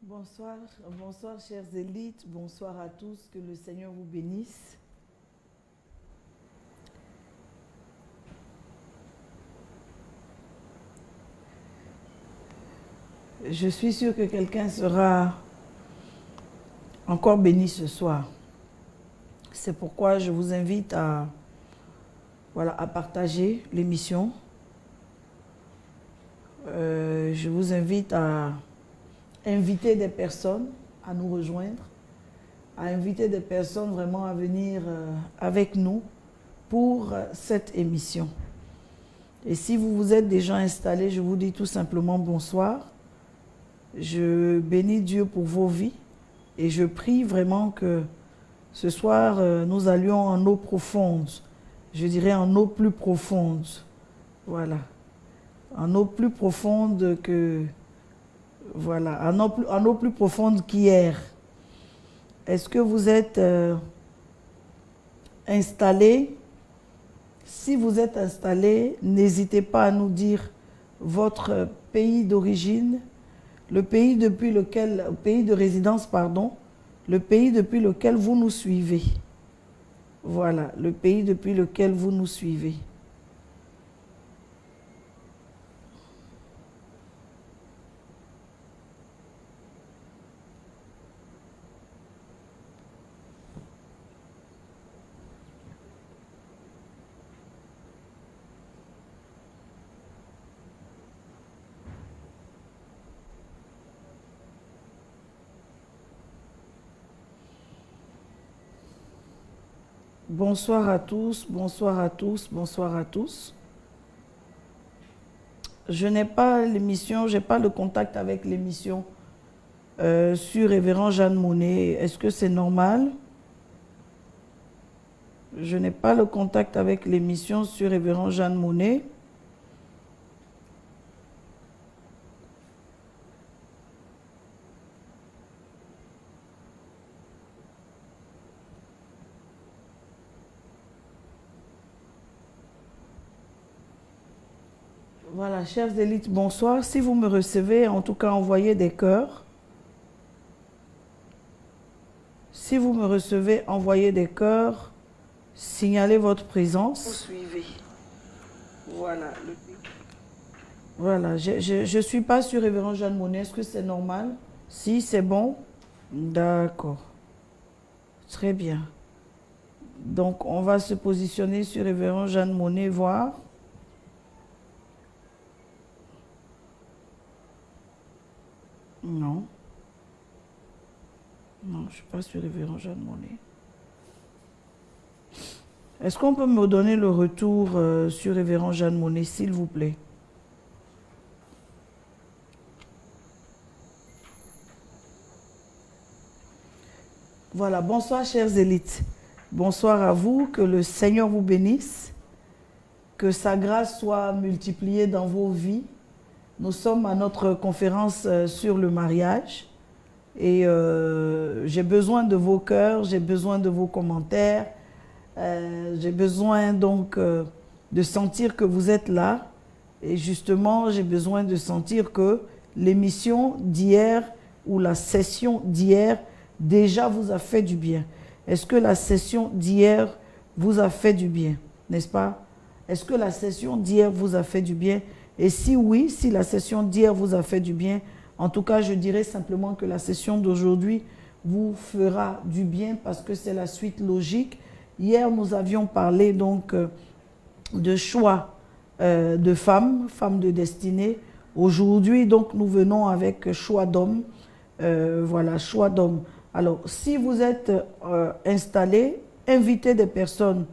Bonsoir, bonsoir chers élites, bonsoir à tous, que le Seigneur vous bénisse. Je suis sûre que quelqu'un sera encore béni ce soir. C'est pourquoi je vous invite à partager l'émission. Je vous invite à inviter des personnes à nous rejoindre, à inviter des personnes vraiment à venir avec nous pour cette émission. Et si vous vous êtes déjà installés, je vous dis tout simplement bonsoir. Je bénis Dieu pour vos vies et je prie vraiment que ce soir, nous allions en eau profonde, je dirais en eau plus profonde. Voilà. En eau plus profonde que... Voilà, en eau plus profonde qu'hier. Est-ce que vous êtes installés? Si vous êtes installés, n'hésitez pas à nous dire votre pays d'origine, le pays depuis lequel, pays de résidence, pardon, le pays depuis lequel vous nous suivez. Voilà, le pays depuis lequel vous nous suivez. Bonsoir à tous, bonsoir à tous, bonsoir à tous. Je n'ai pas l'émission, je n'ai pas le contact avec l'émission sur Révérend Jeanne Monnet. Est-ce que c'est normal? Je n'ai pas le contact avec l'émission sur Révérend Jeanne Monnet. Voilà, chers élites, bonsoir. Si vous me recevez, en tout cas, envoyez des cœurs. Si vous me recevez, envoyez des cœurs. Signalez votre présence. Vous suivez. Voilà. Voilà, je ne suis pas sur Révérend Jeanne Monnet. Est-ce que c'est normal? Si, c'est bon? D'accord. Très bien. Donc, on va se positionner sur Révérend Jeanne Monnet, voir. Non. Non, je ne suis pas sur Révérend Jeanne Monnet. Est-ce qu'on peut me donner le retour sur Révérend Jeanne Monnet, s'il vous plaît? Voilà, bonsoir chers élites. Bonsoir à vous, que le Seigneur vous bénisse, que sa grâce soit multipliée dans vos vies. Nous sommes à notre conférence sur le mariage et j'ai besoin de vos cœurs, j'ai besoin de vos commentaires, j'ai besoin donc de sentir que vous êtes là et justement j'ai besoin de sentir que l'émission d'hier ou la session d'hier déjà vous a fait du bien. Est-ce que la session d'hier vous a fait du bien, n'est-ce pas? Est-ce que la session d'hier vous a fait du bien? Et si oui, si la session d'hier vous a fait du bien, en tout cas, je dirais simplement que la session d'aujourd'hui vous fera du bien parce que c'est la suite logique. Hier, nous avions parlé donc de choix de femmes, femmes de destinée. Aujourd'hui, donc, nous venons avec choix d'hommes. Voilà, choix d'hommes. Alors, si vous êtes installés, invitez des personnes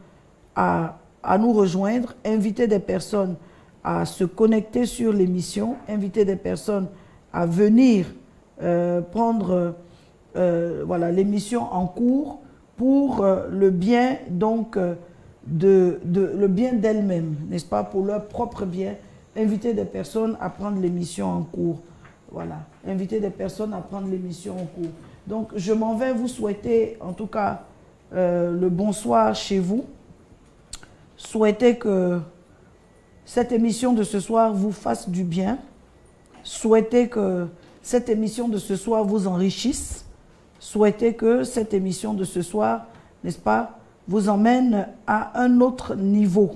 à nous rejoindre, invitez des personnes à se connecter sur l'émission, inviter des personnes à venir prendre voilà, l'émission en cours pour le bien donc le bien d'elles-mêmes, n'est-ce pas, pour leur propre bien. Inviter des personnes à prendre l'émission en cours. Voilà, inviter des personnes à prendre l'émission en cours. Donc, je m'en vais vous souhaiter en tout cas le bonsoir chez vous. Souhaiter que cette émission de ce soir vous fasse du bien. Souhaitez que cette émission de ce soir vous enrichisse. Souhaitez que cette émission de ce soir, n'est-ce pas, vous emmène à un autre niveau.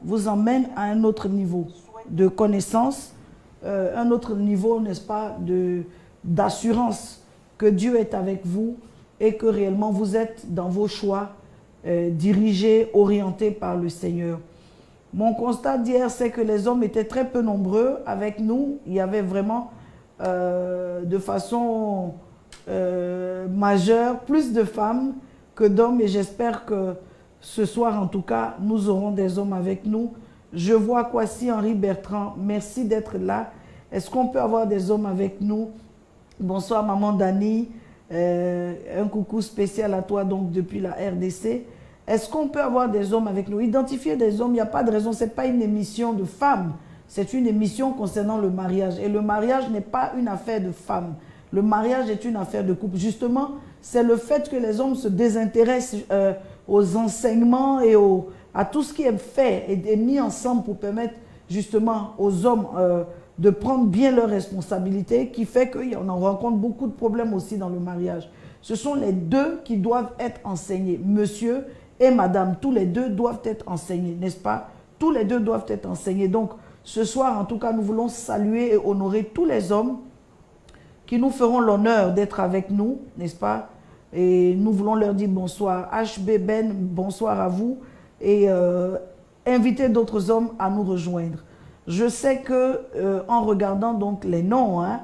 Vous emmène à un autre niveau de connaissance, un autre niveau, n'est-ce pas, d'assurance que Dieu est avec vous et que réellement vous êtes dans vos choix dirigés, orientés par le Seigneur. Mon constat d'hier, c'est que les hommes étaient très peu nombreux avec nous. Il y avait vraiment, de façon majeure, plus de femmes que d'hommes. Et j'espère que ce soir, en tout cas, nous aurons des hommes avec nous. Je vois Kwasi Henri Bertrand. Merci d'être là. Est-ce qu'on peut avoir des hommes avec nous? Bonsoir, maman Dani. Un coucou spécial à toi, donc, depuis la RDC. Est-ce qu'on peut avoir des hommes avec nous? Identifier des hommes, il n'y a pas de raison. Ce n'est pas une émission de femmes. C'est une émission concernant le mariage. Et le mariage n'est pas une affaire de femmes. Le mariage est une affaire de couple. Justement, c'est le fait que les hommes se désintéressent aux enseignements et à tout ce qui est fait et mis ensemble pour permettre justement aux hommes de prendre bien leurs responsabilités, qui fait qu'on en rencontre beaucoup de problèmes aussi dans le mariage. Ce sont les deux qui doivent être enseignés. Monsieur et madame, tous les deux doivent être enseignés, n'est-ce pas? Tous les deux doivent être enseignés. Donc, ce soir, en tout cas, nous voulons saluer et honorer tous les hommes qui nous feront l'honneur d'être avec nous, n'est-ce pas? Et nous voulons leur dire bonsoir. HB Ben, bonsoir à vous. Et inviter d'autres hommes à nous rejoindre. Je sais que, en regardant donc les noms, hein,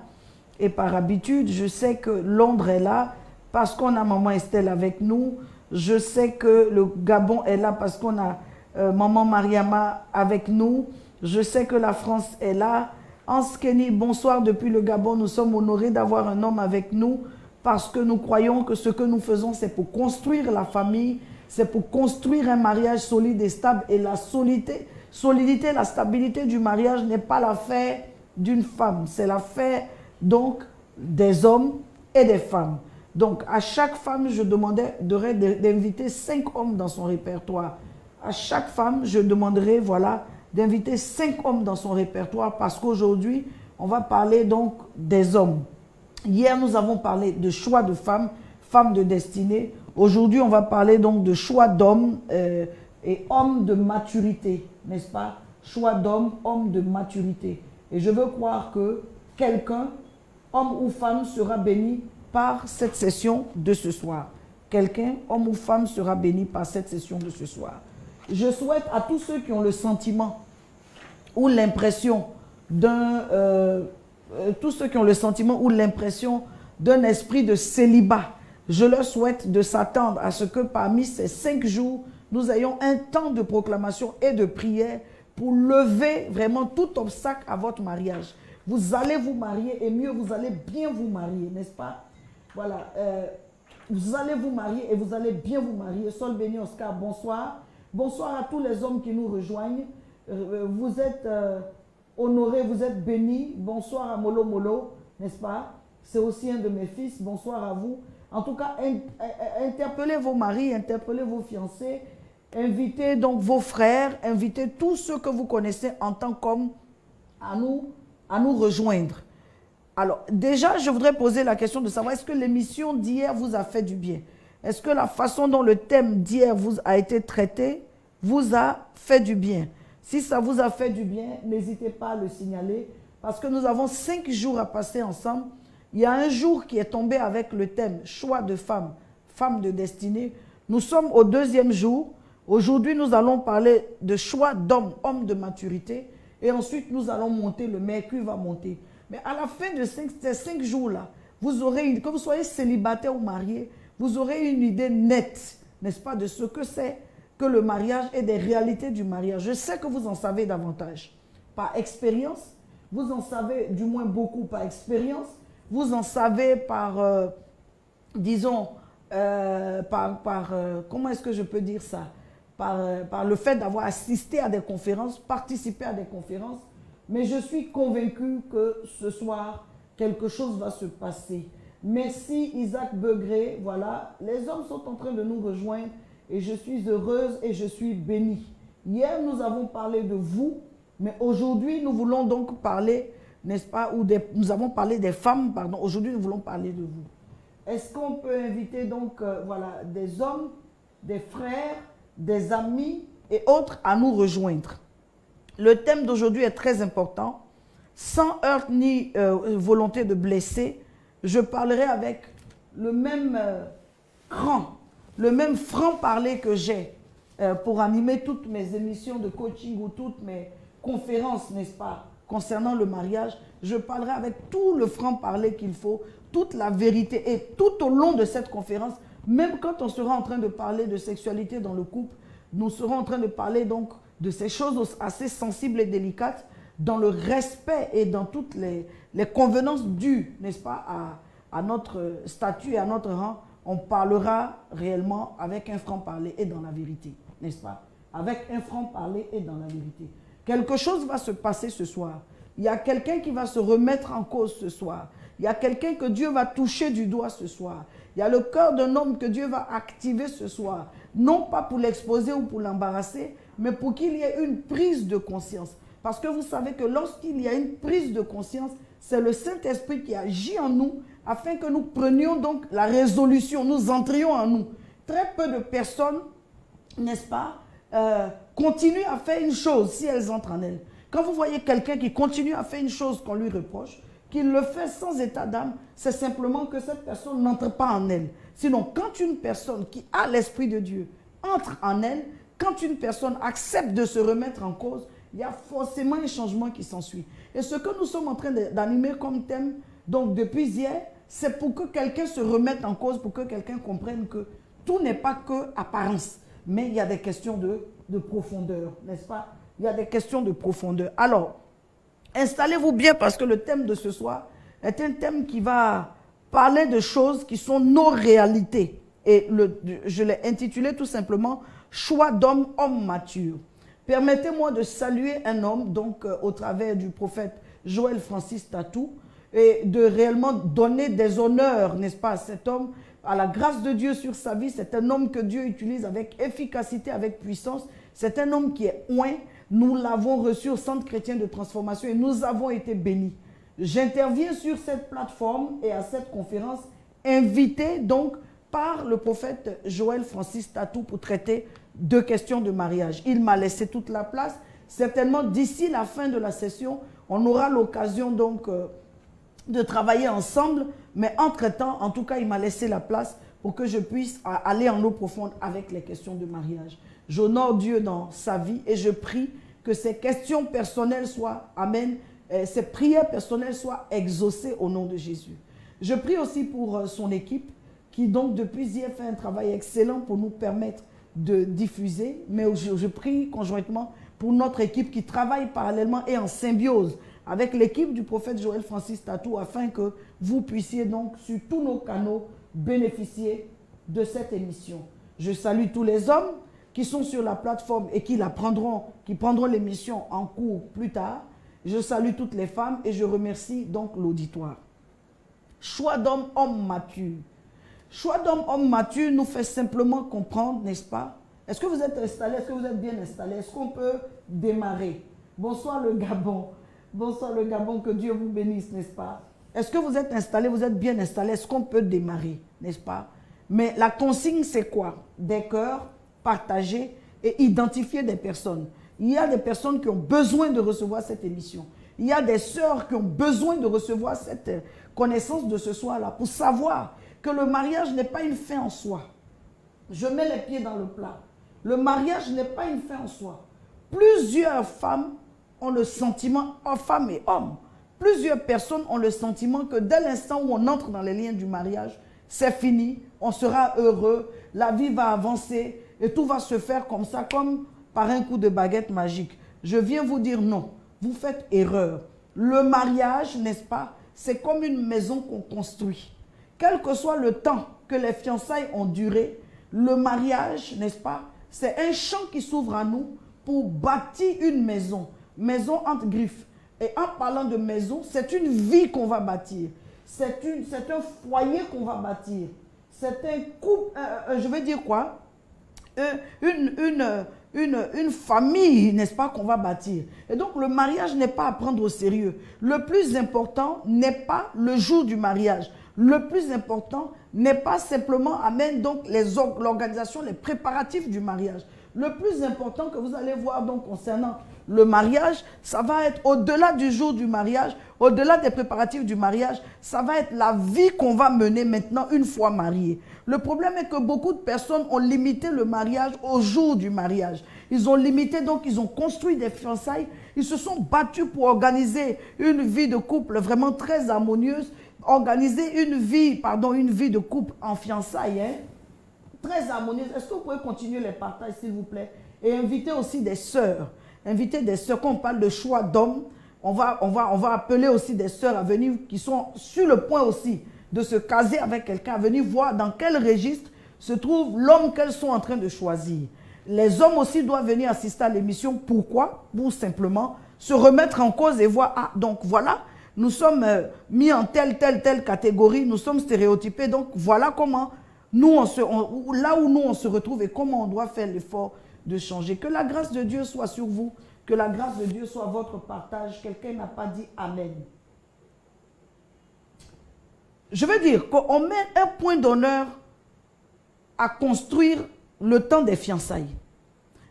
et par habitude, je sais que Londres est là parce qu'on a maman Estelle avec nous. Je sais que le Gabon est là parce qu'on a maman Mariama avec nous. Je sais que la France est là. Anskeni, bonsoir depuis le Gabon. Nous sommes honorés d'avoir un homme avec nous parce que nous croyons que ce que nous faisons, c'est pour construire la famille, c'est pour construire un mariage solide et stable. Et la solidité, la stabilité du mariage n'est pas l'affaire d'une femme. C'est l'affaire donc des hommes et des femmes. Donc, à chaque femme, je demanderais d'inviter 5 hommes dans son répertoire. À chaque femme, je demanderai, voilà, d'inviter 5 hommes dans son répertoire parce qu'aujourd'hui, on va parler donc des hommes. Hier, nous avons parlé de choix de femmes, femmes de destinée. Aujourd'hui, on va parler donc de choix d'hommes et hommes de maturité, n'est-ce pas? Choix d'hommes, hommes de maturité. Et je veux croire que quelqu'un, homme ou femme, sera béni par cette session de ce soir. Quelqu'un, homme ou femme, sera béni par cette session de ce soir. Je souhaite à tous ceux qui ont le sentiment ou l'impression d'un esprit de célibat, je leur souhaite de s'attendre à ce que parmi ces 5 jours, nous ayons un temps de proclamation et de prière pour lever vraiment tout obstacle à votre mariage. Vous allez vous marier et mieux, vous allez bien vous marier, n'est-ce pas? Voilà, vous allez vous marier et vous allez bien vous marier. Sol béni Oscar, bonsoir. Bonsoir à tous les hommes qui nous rejoignent. Vous êtes honorés, vous êtes bénis. Bonsoir à Molo Molo, n'est-ce pas? C'est aussi un de mes fils. Bonsoir à vous. En tout cas, interpellez vos maris, interpellez vos fiancés, invitez donc vos frères, invitez tous ceux que vous connaissez en tant qu'hommes à nous rejoindre. Alors, déjà, je voudrais poser la question de savoir, est-ce que l'émission d'hier vous a fait du bien? Est-ce que la façon dont le thème d'hier vous a été traité vous a fait du bien? Si ça vous a fait du bien, n'hésitez pas à le signaler, parce que nous avons 5 jours à passer ensemble. Il y a un jour qui est tombé avec le thème « Choix de femmes, femmes de destinée ». Nous sommes au 2e jour. Aujourd'hui, nous allons parler de choix d'hommes, hommes de maturité. Et ensuite, nous allons monter, le mercure va monter. Mais à la fin de ces 5 jours-là, vous aurez, que vous soyez célibataire ou marié, vous aurez une idée nette, n'est-ce pas, de ce que c'est que le mariage et des réalités du mariage. Je sais que vous en savez davantage par expérience. Vous en savez du moins beaucoup par expérience. Vous en savez par, disons, comment est-ce que je peux dire ça? Par le fait d'avoir assisté à des conférences, participé à des conférences. Mais je suis convaincu que ce soir, quelque chose va se passer. Merci Isaac Begré. Voilà, les hommes sont en train de nous rejoindre et je suis heureuse et je suis bénie. Hier, nous avons parlé de vous, mais aujourd'hui, nous voulons donc parler n'est-ce pas, nous avons parlé des femmes, pardon, aujourd'hui nous voulons parler de vous. Est-ce qu'on peut inviter donc, voilà, des hommes, des frères, des amis et autres à nous rejoindre? Le thème d'aujourd'hui est très important. Sans heurts ni volonté de blesser, je parlerai avec le même le même franc-parler que j'ai pour animer toutes mes émissions de coaching ou toutes mes conférences, n'est-ce pas, concernant le mariage. Je parlerai avec tout le franc-parler qu'il faut, toute la vérité. Et tout au long de cette conférence, même quand on sera en train de parler de sexualité dans le couple, nous serons en train de parler donc de ces choses assez sensibles et délicates dans le respect et dans toutes les convenances dues, n'est-ce pas, à notre statut et à notre rang. On parlera réellement avec un franc-parler et dans la vérité, n'est-ce pas? Avec un franc-parler et dans la vérité. Quelque chose va se passer ce soir. Il y a quelqu'un qui va se remettre en cause ce soir. Il y a quelqu'un que Dieu va toucher du doigt ce soir. Il y a le cœur d'un homme que Dieu va activer ce soir. Non pas pour l'exposer ou pour l'embarrasser, mais pour qu'il y ait une prise de conscience. Parce que vous savez que lorsqu'il y a une prise de conscience, c'est le Saint-Esprit qui agit en nous afin que nous prenions donc la résolution, nous entrions en nous. Très peu de personnes, n'est-ce pas, continuent à faire une chose si elles entrent en elles. Quand vous voyez quelqu'un qui continue à faire une chose qu'on lui reproche, qu'il le fait sans état d'âme, c'est simplement que cette personne n'entre pas en elle. Sinon, quand une personne qui a l'Esprit de Dieu entre en elle, quand une personne accepte de se remettre en cause, il y a forcément un changement qui s'ensuit. Et ce que nous sommes en train d'animer comme thème, donc depuis hier, c'est pour que quelqu'un se remette en cause, pour que quelqu'un comprenne que tout n'est pas que apparence, mais il y a des questions de profondeur, n'est-ce pas? Il y a des questions de profondeur. Alors, installez-vous bien parce que le thème de ce soir est un thème qui va parler de choses qui sont nos réalités. Et je l'ai intitulé tout simplement « Choix d'homme, homme mature ». Permettez-moi de saluer un homme, donc au travers du prophète Joël Francis Tatou, et de réellement donner des honneurs, n'est-ce pas, à cet homme, à la grâce de Dieu sur sa vie. C'est un homme que Dieu utilise avec efficacité, avec puissance. C'est un homme qui est oint. Nous l'avons reçu au Centre chrétien de transformation et nous avons été bénis. J'interviens sur cette plateforme et à cette conférence, invité donc par le prophète Joël Francis Tatou pour traiter de questions de mariage. Il m'a laissé toute la place. Certainement, d'ici la fin de la session, on aura l'occasion donc de travailler ensemble. Mais entre-temps, en tout cas, il m'a laissé la place pour que je puisse aller en eau profonde avec les questions de mariage. J'honore Dieu dans sa vie et je prie que ces questions personnelles soient, amen, ces prières personnelles soient exaucées au nom de Jésus. Je prie aussi pour son équipe qui donc depuis hier fait un travail excellent pour nous permettre de diffuser, mais je prie conjointement pour notre équipe qui travaille parallèlement et en symbiose avec l'équipe du prophète Joël Francis Tatou afin que vous puissiez donc sur tous nos canaux bénéficier de cette émission. Je salue tous les hommes qui sont sur la plateforme et qui prendront l'émission en cours plus tard. Je salue toutes les femmes et je remercie donc l'auditoire. Choix d'homme, homme mature. Choix d'homme, homme mature nous fait simplement comprendre, n'est-ce pas? Est-ce que vous êtes installés? Est-ce que vous êtes bien installés? Est-ce qu'on peut démarrer? Bonsoir le Gabon. Bonsoir le Gabon, que Dieu vous bénisse, n'est-ce pas? Est-ce que vous êtes installés? Vous êtes bien installés? Est-ce qu'on peut démarrer, n'est-ce pas? Mais la consigne, c'est quoi? Des cœurs partagés et identifier des personnes. Il y a des personnes qui ont besoin de recevoir cette émission. Il y a des sœurs qui ont besoin de recevoir cette connaissance de ce soir-là pour savoir que le mariage n'est pas une fin en soi. Je mets les pieds dans le plat. Le mariage n'est pas une fin en soi. Plusieurs femmes ont le sentiment, femmes et hommes, plusieurs personnes ont le sentiment que dès l'instant où on entre dans les liens du mariage, c'est fini, on sera heureux, la vie va avancer et tout va se faire comme ça, comme par un coup de baguette magique. Je viens vous dire non, vous faites erreur. Le mariage, n'est-ce pas, c'est comme une maison qu'on construit. Quel que soit le temps que les fiançailles ont duré, le mariage, n'est-ce pas, c'est un champ qui s'ouvre à nous pour bâtir une maison. Maison entre griffes. Et en parlant de maison, c'est une vie qu'on va bâtir. C'est un foyer qu'on va bâtir. C'est un couple, je veux dire quoi? une famille, n'est-ce pas, qu'on va bâtir. Et donc, le mariage n'est pas à prendre au sérieux. Le plus important n'est pas le jour du mariage. Le plus important n'est pas simplement, amen, donc l'organisation, les préparatifs du mariage. Le plus important que vous allez voir donc concernant le mariage, ça va être au-delà du jour du mariage, au-delà des préparatifs du mariage, ça va être la vie qu'on va mener maintenant une fois mariés. Le problème est que beaucoup de personnes ont limité le mariage au jour du mariage. Ils ont limité, donc ils ont construit des fiançailles, ils se sont battus pour organiser une vie de couple vraiment très harmonieuse, organiser une vie de couple en fiançailles, hein, très harmonieuse. Est-ce que vous pouvez continuer les partages, s'il vous plaît? Et inviter aussi des sœurs. Inviter des sœurs. Quand on parle de choix d'hommes, on va appeler aussi des sœurs à venir qui sont sur le point aussi de se caser avec quelqu'un, à venir voir dans quel registre se trouve l'homme qu'elles sont en train de choisir. Les hommes aussi doivent venir assister à l'émission. Pourquoi? Pour simplement se remettre en cause et voir, ah, donc voilà, nous sommes mis en telle catégorie, nous sommes stéréotypés, donc voilà comment nous, là où nous on se retrouve et comment on doit faire l'effort de changer. Que la grâce de Dieu soit sur vous, que la grâce de Dieu soit votre partage. Quelqu'un n'a pas dit Amen. Je veux dire qu'on met un point d'honneur à construire le temps des fiançailles.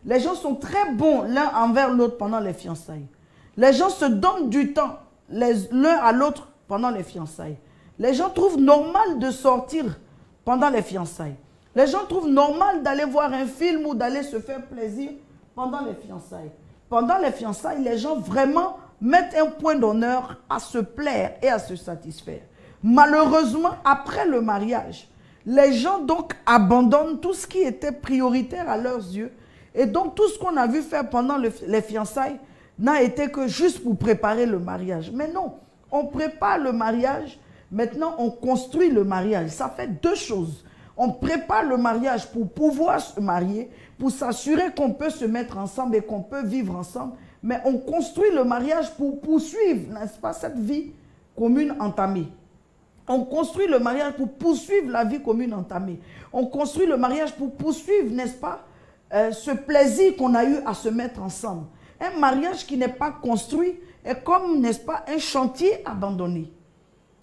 Les gens sont très bons l'un envers l'autre pendant les fiançailles. Les gens se donnent du temps l'un à l'autre pendant les fiançailles. Les gens trouvent normal de sortir pendant les fiançailles. Les gens trouvent normal d'aller voir un film ou d'aller se faire plaisir pendant les fiançailles. Pendant les fiançailles, les gens vraiment mettent un point d'honneur à se plaire et à se satisfaire. Malheureusement, après le mariage, les gens donc abandonnent tout ce qui était prioritaire à leurs yeux. Et donc tout ce qu'on a vu faire pendant les fiançailles n'a été que juste pour préparer le mariage. Mais non, on prépare le mariage, maintenant on construit le mariage. Ça fait deux choses. On prépare le mariage pour pouvoir se marier, pour s'assurer qu'on peut se mettre ensemble et qu'on peut vivre ensemble. Mais on construit le mariage pour poursuivre, n'est-ce pas, cette vie commune entamée. On construit le mariage pour poursuivre la vie commune entamée. On construit le mariage pour poursuivre, n'est-ce pas, ce plaisir qu'on a eu à se mettre ensemble. Un mariage qui n'est pas construit est comme, n'est-ce pas, un chantier abandonné.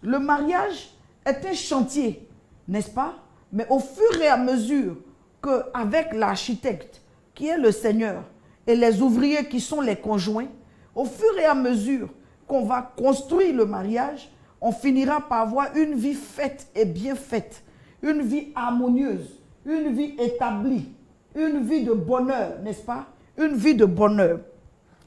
Le mariage est un chantier, n'est-ce pas? Mais au fur et à mesure qu'avec l'architecte, qui est le Seigneur, et les ouvriers qui sont les conjoints, au fur et à mesure qu'on va construire le mariage, on finira par avoir une vie faite et bien faite, une vie harmonieuse, une vie établie, une vie de bonheur, n'est-ce pas? Une vie de bonheur.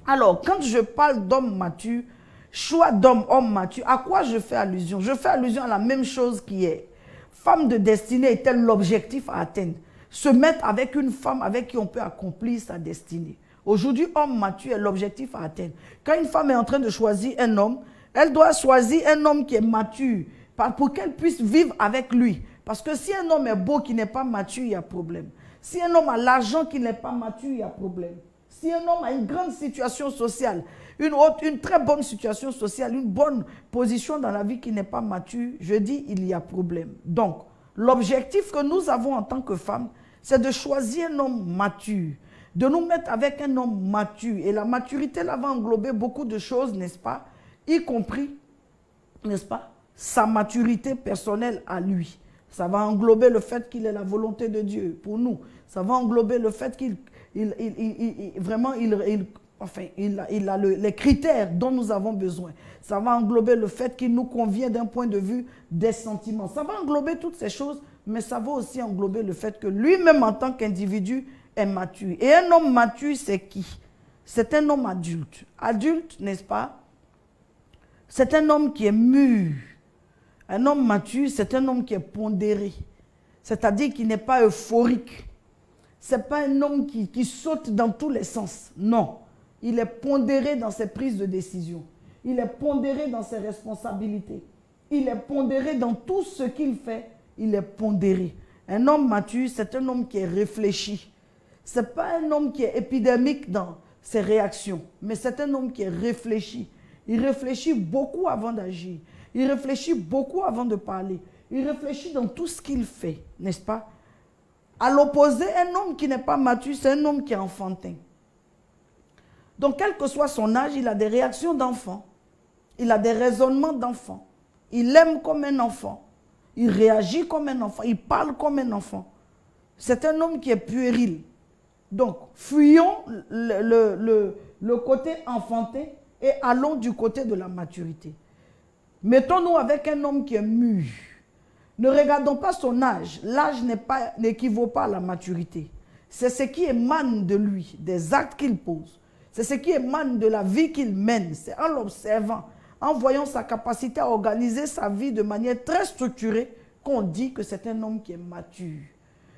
Alors, quand je parle d'homme mature, choix d'homme, homme mature, à quoi je fais allusion? Je fais allusion à la même chose qui est. Femme de destinée est-elle l'objectif à atteindre? Se mettre avec une femme avec qui on peut accomplir sa destinée. Aujourd'hui, homme mature est l'objectif à atteindre. Quand une femme est en train de choisir un homme, elle doit choisir un homme qui est mature pour qu'elle puisse vivre avec lui. Parce que si un homme est beau qui n'est pas mature, il y a problème. Si un homme a l'argent qui n'est pas mature, il y a problème. Si un homme a une grande situation sociale, une très bonne situation sociale, une bonne position dans la vie qui n'est pas mature, je dis il y a problème. Donc, l'objectif que nous avons en tant que femmes, c'est de choisir un homme mature, de nous mettre avec un homme mature. Et la maturité, là, va englober beaucoup de choses, n'est-ce pas? Y compris, n'est-ce pas, sa maturité personnelle à lui. Ça va englober le fait qu'il ait la volonté de Dieu pour nous. Ça va englober le fait qu'il a les critères dont nous avons besoin. Ça va englober le fait qu'il nous convient d'un point de vue des sentiments. Ça va englober toutes ces choses, mais ça va aussi englober le fait que lui-même en tant qu'individu est mature. Et un homme mature, c'est qui? C'est un homme adulte. Adulte, n'est-ce pas? C'est un homme qui est mûr. Un homme mature, c'est un homme qui est pondéré. C'est-à-dire qu'il n'est pas euphorique. Ce n'est pas un homme qui saute dans tous les sens. Non. Il est pondéré dans ses prises de décision. Il est pondéré dans ses responsabilités. Il est pondéré dans tout ce qu'il fait. Il est pondéré. Un homme mature, c'est un homme qui est réfléchi. Ce n'est pas un homme qui est épidémique dans ses réactions, mais c'est un homme qui est réfléchi. Il réfléchit beaucoup avant d'agir. Il réfléchit beaucoup avant de parler. Il réfléchit dans tout ce qu'il fait, n'est-ce pas? À l'opposé, un homme qui n'est pas mature, c'est un homme qui est enfantin. Donc, quel que soit son âge, il a des réactions d'enfant. Il a des raisonnements d'enfant. Il aime comme un enfant. Il réagit comme un enfant. Il parle comme un enfant. C'est un homme qui est puéril. Donc, fuyons le côté enfantin et allons du côté de la maturité. Mettons-nous avec un homme qui est mûr. Ne regardons pas son âge. L'âge n'équivaut pas à la maturité. C'est ce qui émane de lui, des actes qu'il pose. C'est ce qui émane de la vie qu'il mène. C'est en l'observant, en voyant sa capacité à organiser sa vie de manière très structurée, qu'on dit que c'est un homme qui est mature.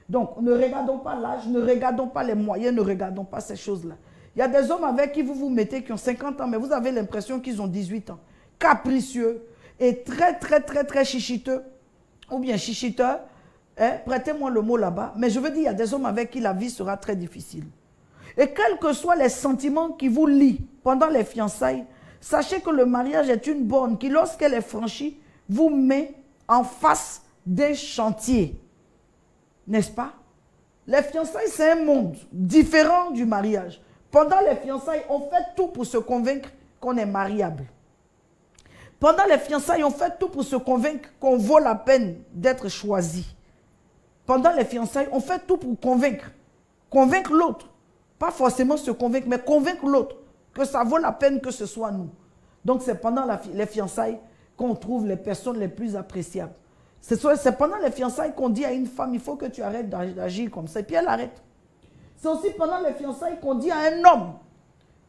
Donc, ne regardons pas l'âge, ne regardons pas les moyens, ne regardons pas ces choses-là. Il y a des hommes avec qui vous vous mettez qui ont 50 ans, mais vous avez l'impression qu'ils ont 18 ans. Capricieux et très chichiteux, ou bien chichiteurs. Prêtez-moi le mot là-bas. Mais je veux dire, il y a des hommes avec qui la vie sera très difficile. Et quels que soient les sentiments qui vous lient pendant les fiançailles, sachez que le mariage est une borne qui, lorsqu'elle est franchie, vous met en face des chantiers. N'est-ce pas? Les fiançailles, c'est un monde différent du mariage. Pendant les fiançailles, on fait tout pour se convaincre qu'on est mariable. Pendant les fiançailles, on fait tout pour se convaincre qu'on vaut la peine d'être choisi. Pendant les fiançailles, on fait tout pour convaincre l'autre. Pas forcément se convaincre, mais convaincre l'autre que ça vaut la peine que ce soit nous. Donc c'est pendant les fiançailles qu'on trouve les personnes les plus appréciables. C'est pendant les fiançailles qu'on dit à une femme, il faut que tu arrêtes d'agir comme ça. Et puis elle arrête. C'est aussi pendant les fiançailles qu'on dit à un homme,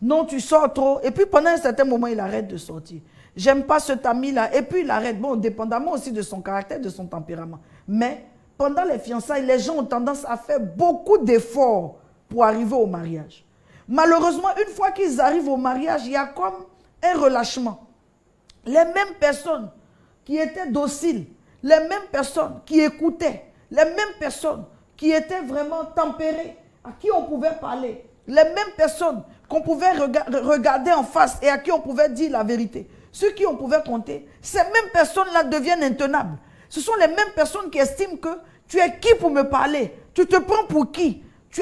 non, tu sors trop. Et puis pendant un certain moment, il arrête de sortir. J'aime pas cet ami-là. Et puis il arrête. Bon, dépendamment aussi de son caractère, de son tempérament. Mais pendant les fiançailles, les gens ont tendance à faire beaucoup d'efforts pour arriver au mariage. Malheureusement, une fois qu'ils arrivent au mariage, il y a comme un relâchement. Les mêmes personnes qui étaient dociles, les mêmes personnes qui écoutaient, les mêmes personnes qui étaient vraiment tempérées, à qui on pouvait parler, les mêmes personnes qu'on pouvait regarder en face et à qui on pouvait dire la vérité. Ceux qui on pouvait compter, ces mêmes personnes-là deviennent intenables. Ce sont les mêmes personnes qui estiment que tu es qui pour me parler? Tu te prends pour qui? Tu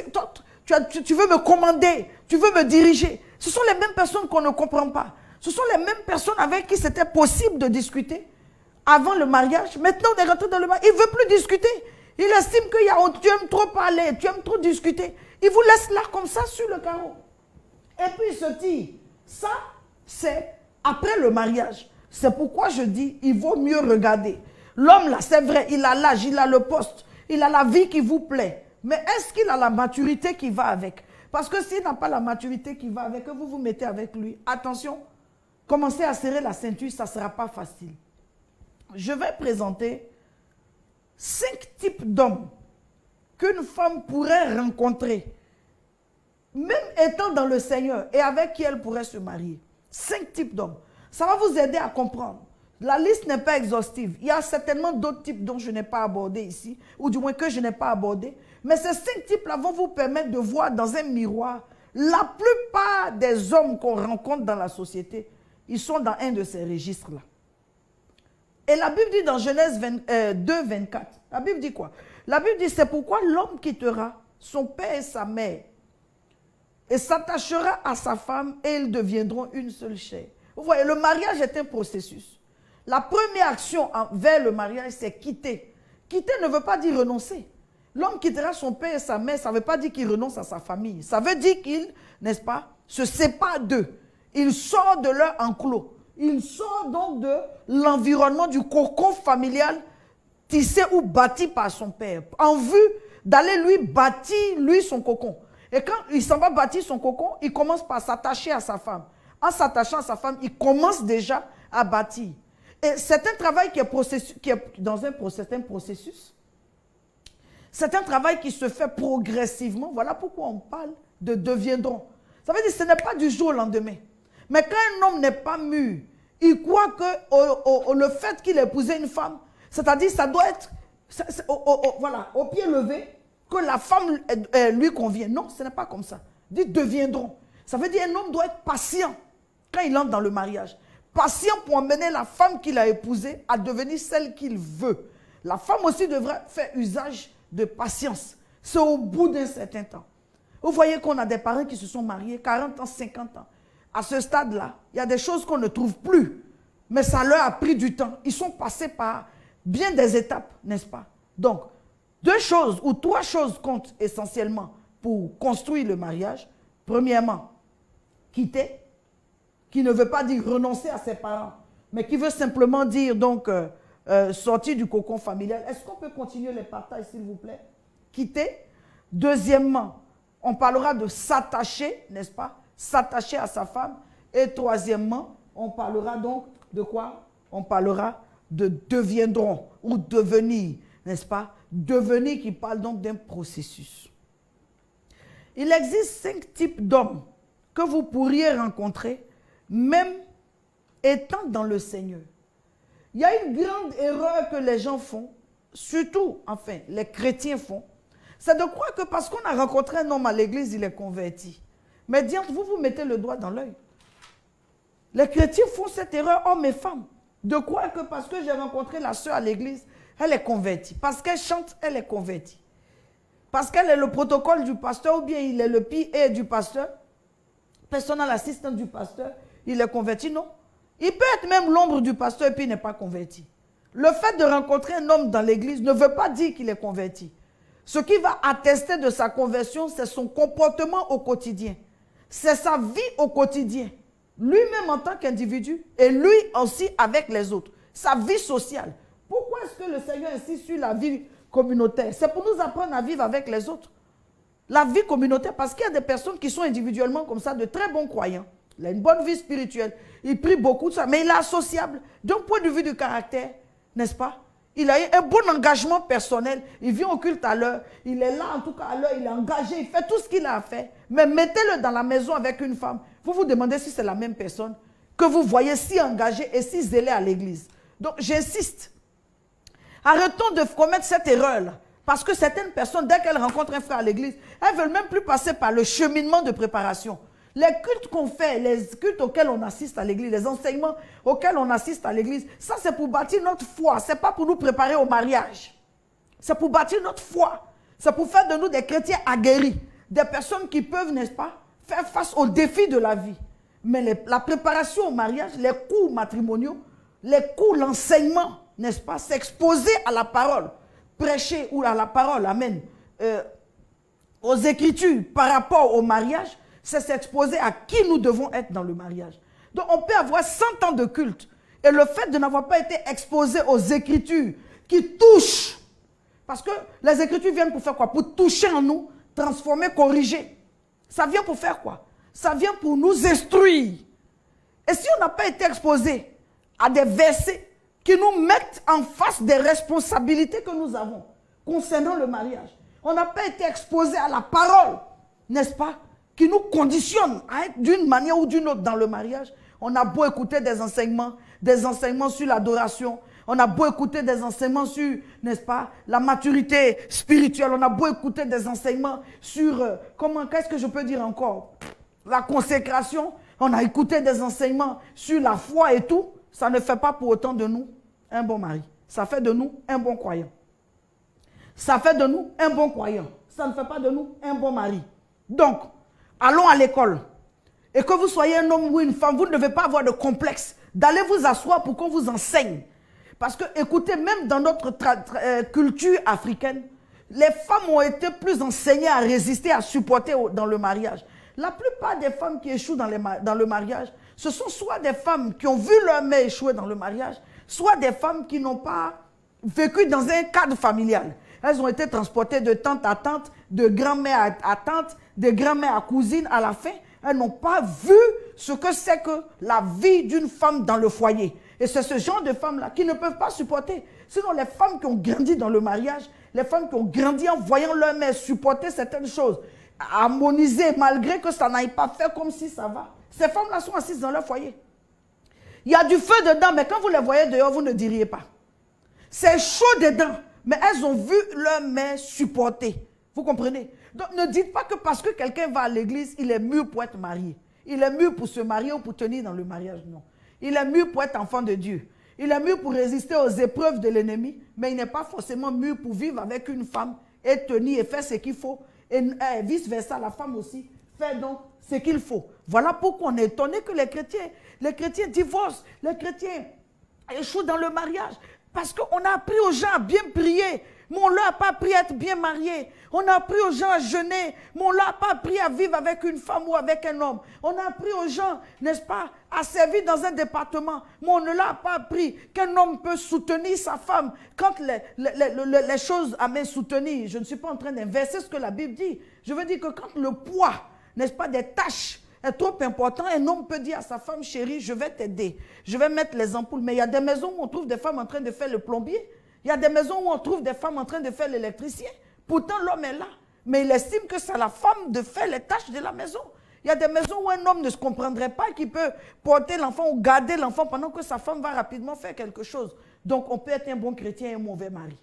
veux me commander? Tu veux me diriger? Ce sont les mêmes personnes qu'on ne comprend pas. Ce sont les mêmes personnes avec qui c'était possible de discuter avant le mariage. Maintenant, on est rentré dans le mariage. Il ne veut plus discuter. Il estime que tu aimes trop parler, tu aimes trop discuter. Il vous laisse là comme ça sur le carreau. Et puis il se dit, ça, c'est après le mariage. C'est pourquoi je dis, il vaut mieux regarder. L'homme là, c'est vrai, il a l'âge, il a le poste, il a la vie qui vous plaît. Mais est-ce qu'il a la maturité qui va avec? Parce que s'il n'a pas la maturité qui va avec, que vous vous mettez avec lui, attention, commencez à serrer la ceinture, ça ne sera pas facile. Je vais présenter 5 types d'hommes qu'une femme pourrait rencontrer, même étant dans le Seigneur, et avec qui elle pourrait se marier. 5 types d'hommes. Ça va vous aider à comprendre. La liste n'est pas exhaustive. Il y a certainement d'autres types dont je n'ai pas abordé ici, ou du moins que je n'ai pas abordé. Mais ces 5 types-là vont vous permettre de voir dans un miroir la plupart des hommes qu'on rencontre dans la société. Ils sont dans un de ces registres-là. Et la Bible dit dans Genèse 2, 24, la Bible dit quoi? La Bible dit, c'est pourquoi l'homme quittera son père et sa mère et s'attachera à sa femme et ils deviendront une seule chair. Vous voyez, le mariage est un processus. La première action vers le mariage, c'est quitter. Quitter ne veut pas dire renoncer. L'homme quittera son père et sa mère, ça ne veut pas dire qu'il renonce à sa famille. Ça veut dire qu'il, n'est-ce pas, se sépare d'eux. Il sort de leur enclos. Il sort donc de l'environnement du cocon familial tissé ou bâti par son père, en vue d'aller lui bâtir, lui, son cocon. Et quand il s'en va bâtir son cocon, il commence par s'attacher à sa femme. En s'attachant à sa femme, il commence déjà à bâtir. Et c'est un travail qui est dans un processus. C'est un travail qui se fait progressivement. Voilà pourquoi on parle de deviendront. Ça veut dire que ce n'est pas du jour au lendemain. Mais quand un homme n'est pas mûr, il croit que le fait qu'il ait épousé une femme, c'est-à-dire ça doit être voilà, au pied levé, que la femme lui convient. Non, ce n'est pas comme ça. Dit deviendront. Ça veut dire qu'un homme doit être patient quand il entre dans le mariage. Patient pour emmener la femme qu'il a épousée à devenir celle qu'il veut. La femme aussi devrait faire usage de patience. C'est au bout d'un certain temps. Vous voyez qu'on a des parents qui se sont mariés 40 ans, 50 ans. À ce stade-là, il y a des choses qu'on ne trouve plus. Mais ça leur a pris du temps. Ils sont passés par bien des étapes, n'est-ce pas? Donc, 2 choses ou 3 choses comptent essentiellement pour construire le mariage. Premièrement, quitter, qui ne veut pas dire renoncer à ses parents, mais qui veut simplement dire donc sortir du cocon familial. Est-ce qu'on peut continuer les partages, s'il vous plaît? Quitter. Deuxièmement, on parlera de s'attacher, n'est-ce pas? S'attacher à sa femme. Et troisièmement, on parlera donc de quoi? On parlera de deviendront ou devenir, n'est-ce pas? Devenir qui parle donc d'un processus. Il existe 5 types d'hommes que vous pourriez rencontrer, même étant dans le Seigneur. Il y a une grande erreur que les gens font, surtout, enfin, les chrétiens font, c'est de croire que parce qu'on a rencontré un homme à l'église, il est converti. Mais dites, vous mettez le doigt dans l'œil. Les chrétiens font cette erreur, hommes et femmes, de croire que parce que j'ai rencontré la sœur à l'église, elle est convertie. Parce qu'elle chante, elle est convertie. Parce qu'elle est le protocole du pasteur, ou bien il est le PA du pasteur, personnel assistant du pasteur, il est converti, non. Il peut être même l'ombre du pasteur et puis il n'est pas converti. Le fait de rencontrer un homme dans l'église ne veut pas dire qu'il est converti. Ce qui va attester de sa conversion, c'est son comportement au quotidien. C'est sa vie au quotidien. Lui-même en tant qu'individu et lui aussi avec les autres. Sa vie sociale. Pourquoi est-ce que le Seigneur insiste sur la vie communautaire? C'est pour nous apprendre à vivre avec les autres. La vie communautaire, parce qu'il y a des personnes qui sont individuellement comme ça, de très bons croyants. Il a une bonne vie spirituelle. Il prie beaucoup de ça, mais il est associable. D'un point de vue du caractère, n'est-ce pas? Il a un bon engagement personnel. Il vient au culte à l'heure. Il est là, en tout cas à l'heure. Il est engagé. Il fait tout ce qu'il a à faire. Mais mettez-le dans la maison avec une femme. Vous vous demandez si c'est la même personne que vous voyez si engagée et si zélée à l'église. Donc, j'insiste. Arrêtons de commettre cette erreur-là. Parce que certaines personnes, dès qu'elles rencontrent un frère à l'église, elles ne veulent même plus passer par le cheminement de préparation. Les cultes qu'on fait, les cultes auxquels on assiste à l'église, les enseignements auxquels on assiste à l'église, ça c'est pour bâtir notre foi, ce n'est pas pour nous préparer au mariage. C'est pour bâtir notre foi. C'est pour faire de nous des chrétiens aguerris, des personnes qui peuvent, n'est-ce pas, faire face aux défis de la vie. Mais la préparation au mariage, les cours matrimoniaux, les cours, l'enseignement, n'est-ce pas, s'exposer à la parole, prêcher ou à la parole, amen, aux Écritures par rapport au mariage, c'est s'exposer à qui nous devons être dans le mariage. Donc on peut avoir 100 ans de culte et le fait de n'avoir pas été exposé aux Écritures qui touchent, parce que les Écritures viennent pour faire quoi? Pour toucher en nous, transformer, corriger. Ça vient pour faire quoi? Ça vient pour nous instruire. Et si on n'a pas été exposé à des versets qui nous mettent en face des responsabilités que nous avons concernant le mariage, on n'a pas été exposé à la parole, n'est-ce pas, qui nous conditionne à être d'une manière ou d'une autre dans le mariage. On a beau écouter des enseignements sur l'adoration, on a beau écouter des enseignements sur, n'est-ce pas, la maturité spirituelle, on a beau écouter des enseignements sur, qu'est-ce que je peux dire encore, la consécration, on a écouté des enseignements sur la foi et tout, ça ne fait pas pour autant de nous un bon mari. Ça fait de nous un bon croyant. Ça fait de nous un bon croyant. Ça ne fait pas de nous un bon mari. Donc, allons à l'école. Et que vous soyez un homme ou une femme, vous ne devez pas avoir de complexe d'aller vous asseoir pour qu'on vous enseigne. Parce que, écoutez, même dans notre culture africaine, les femmes ont été plus enseignées à résister, à supporter dans le mariage. La plupart des femmes qui échouent dans le mariage, ce sont soit des femmes qui ont vu leur mère échouer dans le mariage, soit des femmes qui n'ont pas vécu dans un cadre familial. Elles ont été transportées de tante à tante, de grand-mère à tante, de grand-mère à cousine. À la fin, elles n'ont pas vu ce que c'est que la vie d'une femme dans le foyer. Et c'est ce genre de femmes-là qui ne peuvent pas supporter. Sinon, les femmes qui ont grandi dans le mariage, les femmes qui ont grandi en voyant leur mère supporter certaines choses, harmoniser malgré que ça n'aille pas faire comme si ça va. Ces femmes-là sont assises dans leur foyer. Il y a du feu dedans, mais quand vous les voyez dehors, vous ne diriez pas. C'est chaud dedans, mais elles ont vu leur mère supporter. Vous comprenez? Donc ne dites pas que parce que quelqu'un va à l'église, il est mûr pour être marié. Il est mûr pour se marier ou pour tenir dans le mariage. Non. Il est mûr pour être enfant de Dieu. Il est mûr pour résister aux épreuves de l'ennemi, mais il n'est pas forcément mûr pour vivre avec une femme et tenir et faire ce qu'il faut. Et vice-versa, la femme aussi fait donc ce qu'il faut. Voilà pourquoi on est étonné que les chrétiens divorcent, les chrétiens échouent dans le mariage. Parce qu'on a appris aux gens à bien prier, mais on ne leur a pas appris à être bien mariés. On a appris aux gens à jeûner, mais on ne leur a pas appris à vivre avec une femme ou avec un homme. On a appris aux gens, n'est-ce pas, à servir dans un département, mais on ne leur a pas appris qu'un homme peut soutenir sa femme quand les choses amènent soutenir. Je ne suis pas en train d'inverser ce que la Bible dit. Je veux dire que quand le poids, n'est-ce pas, des tâches est trop important, un homme peut dire à sa femme, chérie, je vais t'aider, je vais mettre les ampoules. Mais il y a des maisons où on trouve des femmes en train de faire le plombier. Il y a des maisons où on trouve des femmes en train de faire l'électricien. Pourtant, l'homme est là. Mais il estime que c'est la femme de faire les tâches de la maison. Il y a des maisons où un homme ne se comprendrait pas qu'il peut porter l'enfant ou garder l'enfant pendant que sa femme va rapidement faire quelque chose. Donc, on peut être un bon chrétien et un mauvais mari.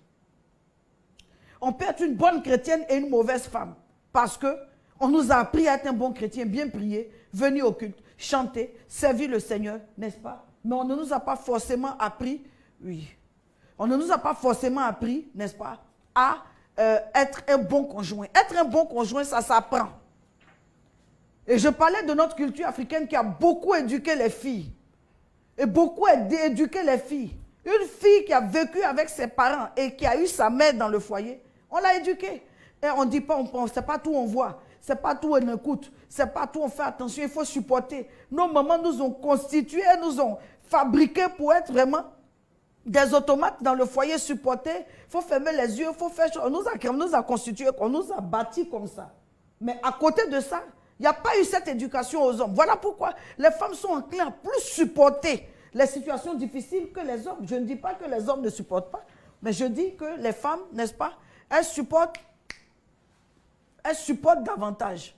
On peut être une bonne chrétienne et une mauvaise femme. Parce que on nous a appris à être un bon chrétien, bien prier, venir au culte, chanter, servir le Seigneur, n'est-ce pas? Mais on ne nous a pas forcément appris, oui, on ne nous a pas forcément appris, n'est-ce pas, à être un bon conjoint. Être un bon conjoint, ça s'apprend. Et je parlais de notre culture africaine qui a beaucoup éduqué les filles. Et beaucoup éduqué les filles. Une fille qui a vécu avec ses parents et qui a eu sa mère dans le foyer, on l'a éduquée. Et on ne dit pas, on pense, c'est pas tout on voit. C'est pas tout on écoute, c'est pas tout on fait attention, il faut supporter. Nos mamans nous ont constitués, nous ont fabriqués pour être vraiment des automates dans le foyer supportés. Il faut fermer les yeux, il faut faire... On nous a constitués, on nous a bâtis comme ça. Mais à côté de ça, il n'y a pas eu cette éducation aux hommes. Voilà pourquoi les femmes sont enclines à plus supporter les situations difficiles que les hommes. Je ne dis pas que les hommes ne supportent pas, mais je dis que les femmes, n'est-ce pas, elles supportent davantage.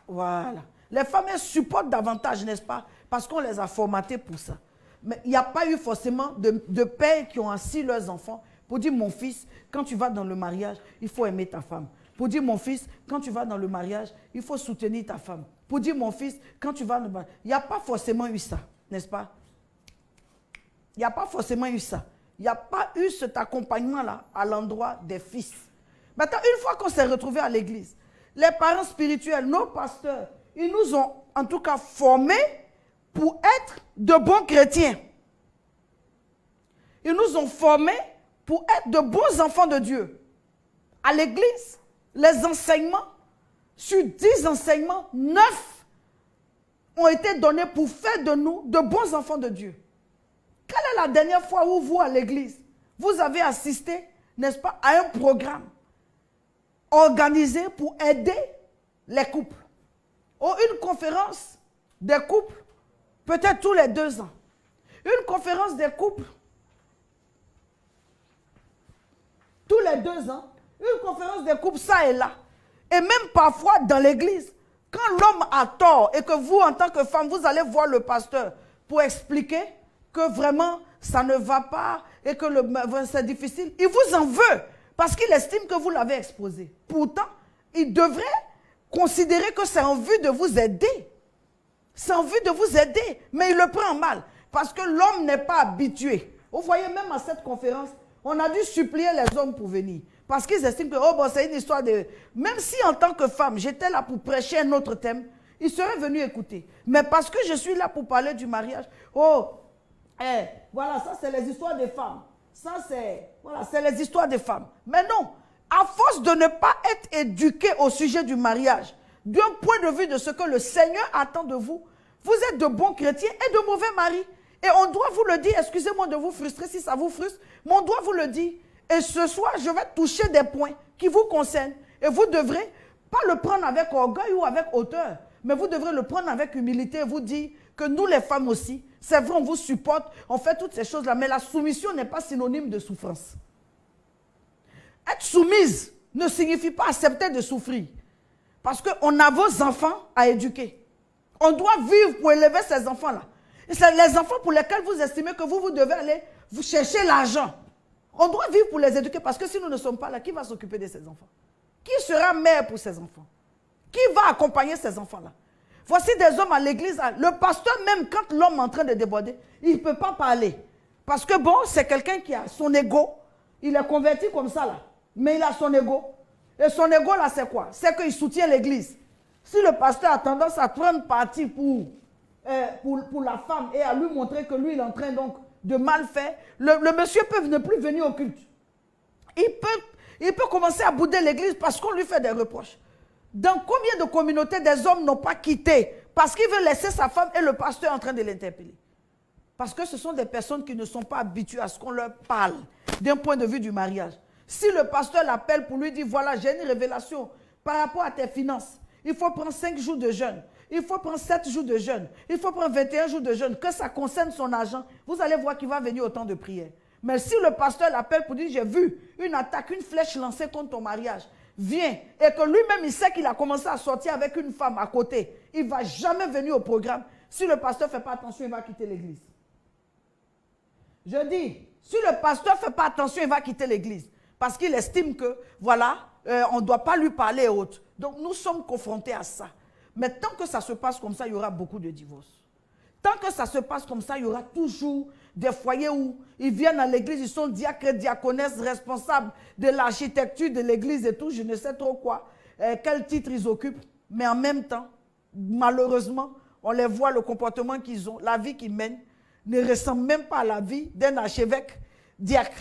Voilà. Les femmes, elles supportent davantage, n'est-ce pas? Parce qu'on les a formatées pour ça. Mais il n'y a pas eu forcément de pères qui ont assis leurs enfants pour dire, mon fils, quand tu vas dans le mariage, il faut aimer ta femme. Pour dire, mon fils, quand tu vas dans le mariage, il faut soutenir ta femme. Pour dire, mon fils, quand tu vas dans le mariage, il n'y a pas forcément eu ça, n'est-ce pas? Il n'y a pas forcément eu ça. Il n'y a pas eu cet accompagnement-là à l'endroit des fils. Maintenant, une fois qu'on s'est retrouvés à l'église, les parents spirituels, nos pasteurs, ils nous ont en tout cas formés pour être de bons chrétiens. Ils nous ont formés pour être de bons enfants de Dieu. À l'église, les enseignements, sur 10 enseignements, 9 ont été donnés pour faire de nous de bons enfants de Dieu. Quelle est la dernière fois où vous, à l'église, vous avez assisté, n'est-ce pas, à un programme organisé pour aider les couples? Ou une conférence des couples, peut-être tous les 2 ans. Une conférence des couples, tous les 2 ans. Une conférence des couples, ça et là. Et même parfois dans l'église, quand l'homme a tort et que vous, en tant que femme, vous allez voir le pasteur pour expliquer que vraiment ça ne va pas et que c'est difficile, il vous en veut parce qu'il estime que vous l'avez exposé. Pourtant, il devrait considérer que c'est en vue de vous aider. C'est en vue de vous aider, mais il le prend mal parce que l'homme n'est pas habitué. Vous voyez, même à cette conférence, on a dû supplier les hommes pour venir parce qu'ils estiment que oh, bon, c'est une histoire de... Même si en tant que femme, j'étais là pour prêcher un autre thème, ils seraient venus écouter. Mais parce que je suis là pour parler du mariage, oh, voilà, ça c'est les histoires des femmes. Ça c'est, voilà, c'est les histoires des femmes. Mais non, à force de ne pas être éduqué au sujet du mariage, d'un point de vue de ce que le Seigneur attend de vous, vous êtes de bons chrétiens et de mauvais maris. Et on doit vous le dire, excusez-moi de vous frustrer si ça vous frustre, mais on doit vous le dire. Et ce soir, je vais toucher des points qui vous concernent. Et vous devrez pas le prendre avec orgueil ou avec hauteur, mais vous devrez le prendre avec humilité et vous dire que nous les femmes aussi, c'est vrai, on vous supporte, on fait toutes ces choses-là, mais la soumission n'est pas synonyme de souffrance. Être soumise ne signifie pas accepter de souffrir. Parce qu'on a vos enfants à éduquer. On doit vivre pour élever ces enfants-là. Et c'est les enfants pour lesquels vous estimez que vous devez aller vous chercher l'argent. On doit vivre pour les éduquer parce que si nous ne sommes pas là, qui va s'occuper de ces enfants? Qui sera mère pour ces enfants? Qui va accompagner ces enfants-là? Voici des hommes à l'église. Le pasteur, même quand l'homme est en train de déborder, il ne peut pas parler. Parce que bon, c'est quelqu'un qui a son ego. Il est converti comme ça là. Mais il a son ego. Et son ego là, c'est quoi? C'est qu'il soutient l'église. Si le pasteur a tendance à prendre parti pour la femme et à lui montrer que lui, il est en train donc de mal faire, le monsieur peut ne plus venir au culte. Il peut commencer à bouder l'église parce qu'on lui fait des reproches. Dans combien de communautés des hommes n'ont pas quitté parce qu'il veut laisser sa femme et le pasteur en train de l'interpeller? Parce que ce sont des personnes qui ne sont pas habituées à ce qu'on leur parle d'un point de vue du mariage. Si le pasteur l'appelle pour lui dire, voilà, j'ai une révélation par rapport à tes finances, il faut prendre 5 jours de jeûne, il faut prendre 7 jours de jeûne, il faut prendre 21 jours de jeûne, que ça concerne son argent, vous allez voir qu'il va venir au temps de prière. Mais si le pasteur l'appelle pour dire, j'ai vu une attaque, une flèche lancée contre ton mariage, viens, et que lui-même, il sait qu'il a commencé à sortir avec une femme à côté, il ne va jamais venir au programme. Si le pasteur ne fait pas attention, il va quitter l'église. Je dis, si le pasteur ne fait pas attention, il va quitter l'église. Parce qu'il estime que, voilà, on ne doit pas lui parler et autres. Donc, nous sommes confrontés à ça. Mais tant que ça se passe comme ça, il y aura beaucoup de divorces. Tant que ça se passe comme ça, il y aura toujours des foyers où ils viennent à l'église, ils sont diacres, diaconesses, responsables de l'architecture de l'église et tout, je ne sais trop quoi, quel titre ils occupent. Mais en même temps, malheureusement, on les voit, le comportement qu'ils ont, la vie qu'ils mènent, ne ressemble même pas à la vie d'un archevêque diacre.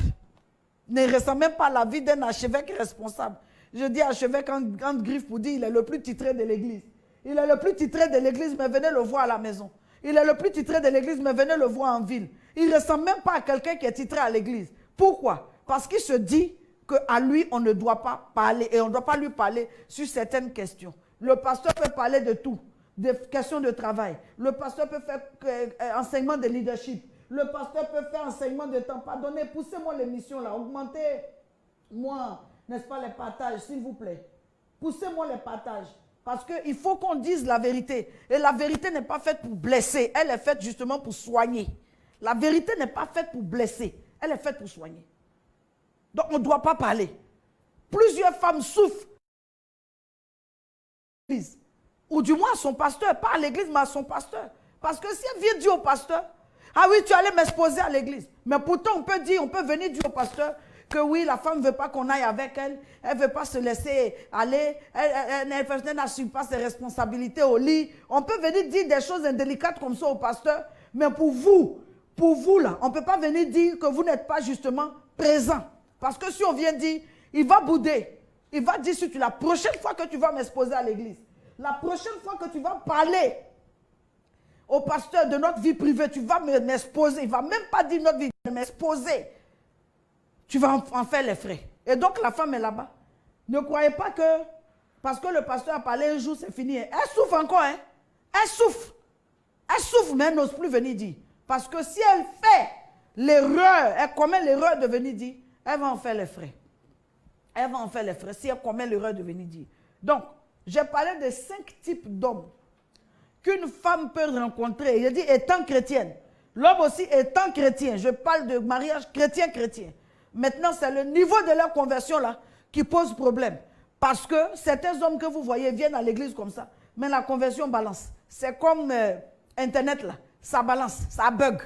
Ne ressemble même pas à la vie d'un archevêque responsable. Je dis archevêque en grande griffe pour dire il est le plus titré de l'église. Il est le plus titré de l'église, mais venez le voir à la maison. Il est le plus titré de l'église, mais venez le voir en ville. Il ne ressemble même pas à quelqu'un qui est titré à l'église. Pourquoi? Parce qu'il se dit qu'à lui, on ne doit pas parler et on ne doit pas lui parler sur certaines questions. Le pasteur peut parler de tout, des questions de travail. Le pasteur peut faire enseignement de leadership. Le pasteur peut faire enseignement de temps. Pardonnez, poussez-moi l'émission là, augmentez-moi, n'est-ce pas, les partages, s'il vous plaît. Poussez-moi les partages. Parce qu'il faut qu'on dise la vérité. Et la vérité n'est pas faite pour blesser. Elle est faite justement pour soigner. La vérité n'est pas faite pour blesser. Elle est faite pour soigner. Donc on ne doit pas parler. Plusieurs femmes souffrent. Ou du moins à son pasteur. Pas à l'église, mais à son pasteur. Parce que si elle vient dire au pasteur, ah oui, tu allais m'exposer à l'église. Mais pourtant, on peut venir dire au pasteur que oui, la femme ne veut pas qu'on aille avec elle. Elle ne veut pas se laisser aller. Elle n'assume pas ses responsabilités au lit. On peut venir dire des choses indélicates comme ça au pasteur. Mais pour vous là, on ne peut pas venir dire que vous n'êtes pas justement présent. Parce que si on vient dire, il va bouder. Il va dire, la prochaine fois que tu vas m'exposer à l'église, la prochaine fois que tu vas parler au pasteur de notre vie privée, tu vas m'exposer. Il ne va même pas dire notre vie, il va m'exposer. Tu vas en faire les frais. Et donc la femme est là-bas. Ne croyez pas que, parce que le pasteur a parlé un jour, c'est fini. Elle souffre encore, hein. Elle souffre. Elle souffre, mais elle n'ose plus venir dire. Parce que si elle fait l'erreur, elle commet l'erreur de venir dire, elle va en faire les frais. Elle va en faire les frais si elle commet l'erreur de venir dire. Donc, j'ai parlé de 5 types d'hommes qu'une femme peut rencontrer. J'ai dit étant chrétienne. L'homme aussi étant chrétien. Je parle de mariage chrétien-chrétien. Maintenant, c'est le niveau de leur conversion là qui pose problème. Parce que certains hommes que vous voyez viennent à l'église comme ça, mais la conversion balance. C'est comme Internet là, ça balance, ça bug.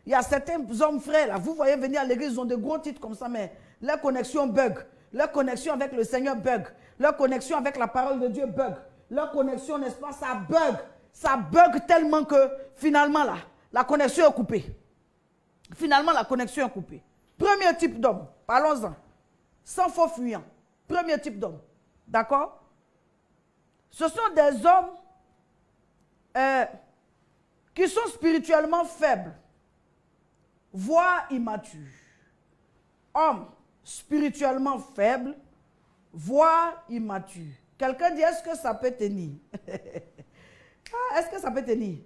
Il y a certains hommes frères là, vous voyez venir à l'église, ils ont de gros titres comme ça, mais leur connexion bug. Leur connexion avec le Seigneur bug. Leur connexion avec la parole de Dieu bug. Leur connexion, n'est-ce pas, ça bug. Ça bug tellement que finalement là, la connexion est coupée. Finalement, la connexion est coupée. Premier type d'homme, parlons-en. Sans faux fuyant. Premier type d'homme. D'accord? Ce sont des hommes qui sont spirituellement faibles, voire immatures. Hommes spirituellement faibles, voire immatures. Quelqu'un dit, est-ce que ça peut tenir? Est-ce que ça peut tenir?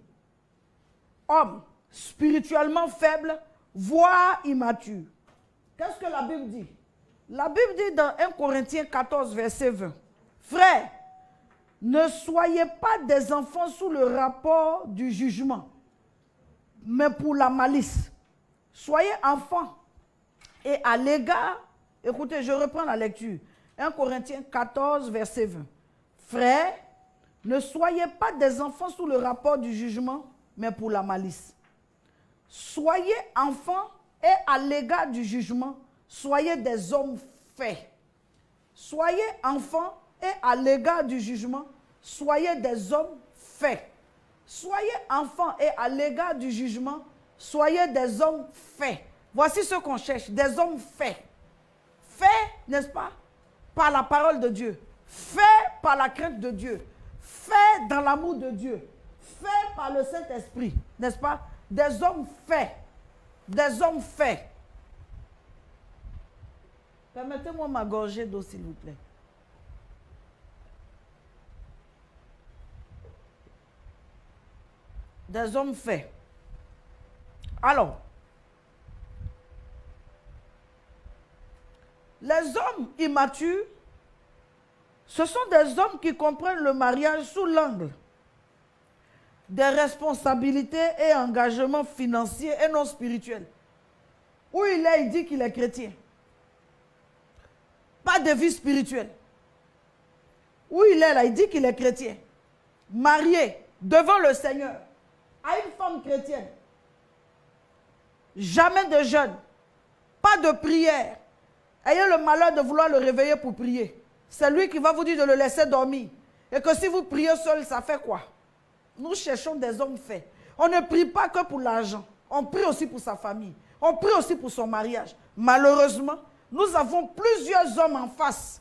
Homme spirituellement faible, voire immature. Qu'est-ce que la Bible dit? La Bible dit dans 1 Corinthiens 14, verset 20. Frères, ne soyez pas des enfants sous le rapport du jugement, mais pour la malice. Soyez enfants. Et à l'égard, écoutez, je reprends la lecture. 1 Corinthiens 14, verset 20. Frères, ne soyez pas des enfants sous le rapport du jugement, mais pour la malice. Soyez enfants et à l'égard du jugement, soyez des hommes faits. Soyez enfants et à l'égard du jugement, soyez des hommes faits. Soyez enfants et à l'égard du jugement, soyez des hommes faits. Voici ce qu'on cherche, des hommes faits. Faits, n'est-ce pas, par la parole de Dieu. Faits par la crainte de Dieu. Faits dans l'amour de Dieu. Faits par le Saint-Esprit, n'est-ce pas? Des hommes faits. Des hommes faits. Permettez-moi ma gorgée d'eau, s'il vous plaît. Des hommes faits. Alors, les hommes immatures, ce sont des hommes qui comprennent le mariage sous l'angle des responsabilités et engagements financiers et non spirituels. Où il dit qu'il est chrétien. Pas de vie spirituelle. Où il est là, il dit qu'il est chrétien. Marié devant le Seigneur à une femme chrétienne. Jamais de jeûne. Pas de prière. Ayez le malheur de vouloir le réveiller pour prier. C'est lui qui va vous dire de le laisser dormir. Et que si vous priez seul, ça fait quoi? Nous cherchons des hommes faits. On ne prie pas que pour l'argent. On prie aussi pour sa famille. On prie aussi pour son mariage. Malheureusement, nous avons plusieurs hommes en face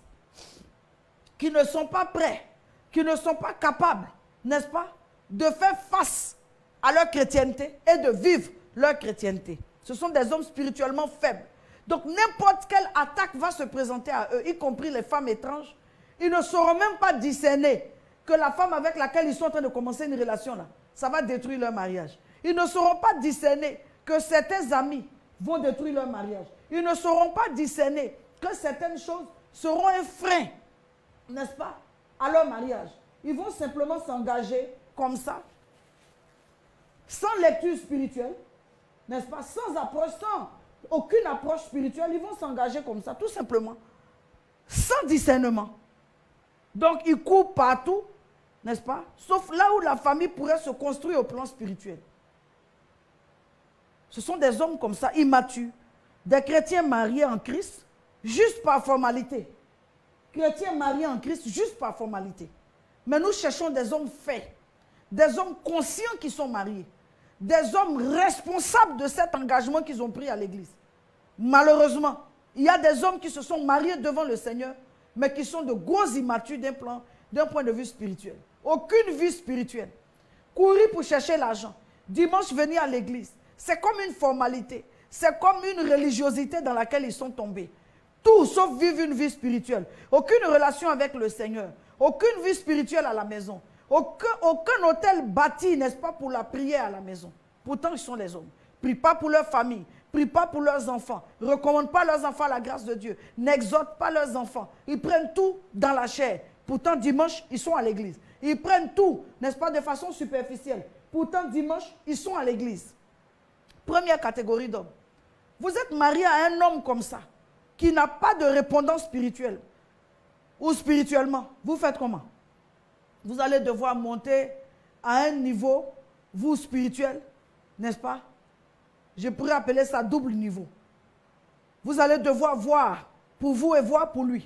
qui ne sont pas prêts, qui ne sont pas capables, n'est-ce pas, de faire face à leur chrétienté et de vivre leur chrétienté. Ce sont des hommes spirituellement faibles. Donc n'importe quelle attaque va se présenter à eux, y compris les femmes étranges. Ils ne sauront même pas discerner que la femme avec laquelle ils sont en train de commencer une relation, là, ça va détruire leur mariage. Ils ne sauront pas discerner que certains amis vont détruire leur mariage. Ils ne sauront pas discerner que certaines choses seront un frein, n'est-ce pas, à leur mariage. Ils vont simplement s'engager comme ça, sans lecture spirituelle, n'est-ce pas, sans approche, sans aucune approche spirituelle. Ils vont s'engager comme ça, tout simplement, sans discernement. Donc, ils courent partout, n'est-ce pas, sauf là où la famille pourrait se construire au plan spirituel. Ce sont des hommes comme ça, immatures, des chrétiens mariés en Christ, juste par formalité. Chrétiens mariés en Christ, juste par formalité. Mais nous cherchons des hommes faits, des hommes conscients qui sont mariés, des hommes responsables de cet engagement qu'ils ont pris à l'église. Malheureusement, il y a des hommes qui se sont mariés devant le Seigneur, mais qui sont de gros immatures d'un point de vue spirituel. Aucune vie spirituelle. Courir pour chercher l'argent. Dimanche, venir à l'église. C'est comme une formalité. C'est comme une religiosité dans laquelle ils sont tombés. Tout sauf vivre une vie spirituelle. Aucune relation avec le Seigneur. Aucune vie spirituelle à la maison. Aucun hôtel bâti, n'est-ce pas, pour la prière à la maison. Pourtant, ils sont les hommes. Prient pas pour leur famille. Prient pas pour leurs enfants. Ne recommandent pas leurs enfants à la grâce de Dieu. N'exhortent pas leurs enfants. Ils prennent tout dans la chair. Pourtant, dimanche, ils sont à l'église. Ils prennent tout, n'est-ce pas, de façon superficielle. Pourtant, dimanche, ils sont à l'église. Première catégorie d'hommes. Vous êtes marié à un homme comme ça, qui n'a pas de répondance spirituelle, ou spirituellement. Vous faites comment? Vous allez devoir monter à un niveau, vous, spirituel, n'est-ce pas? Je pourrais appeler ça double niveau. Vous allez devoir voir pour vous et voir pour lui.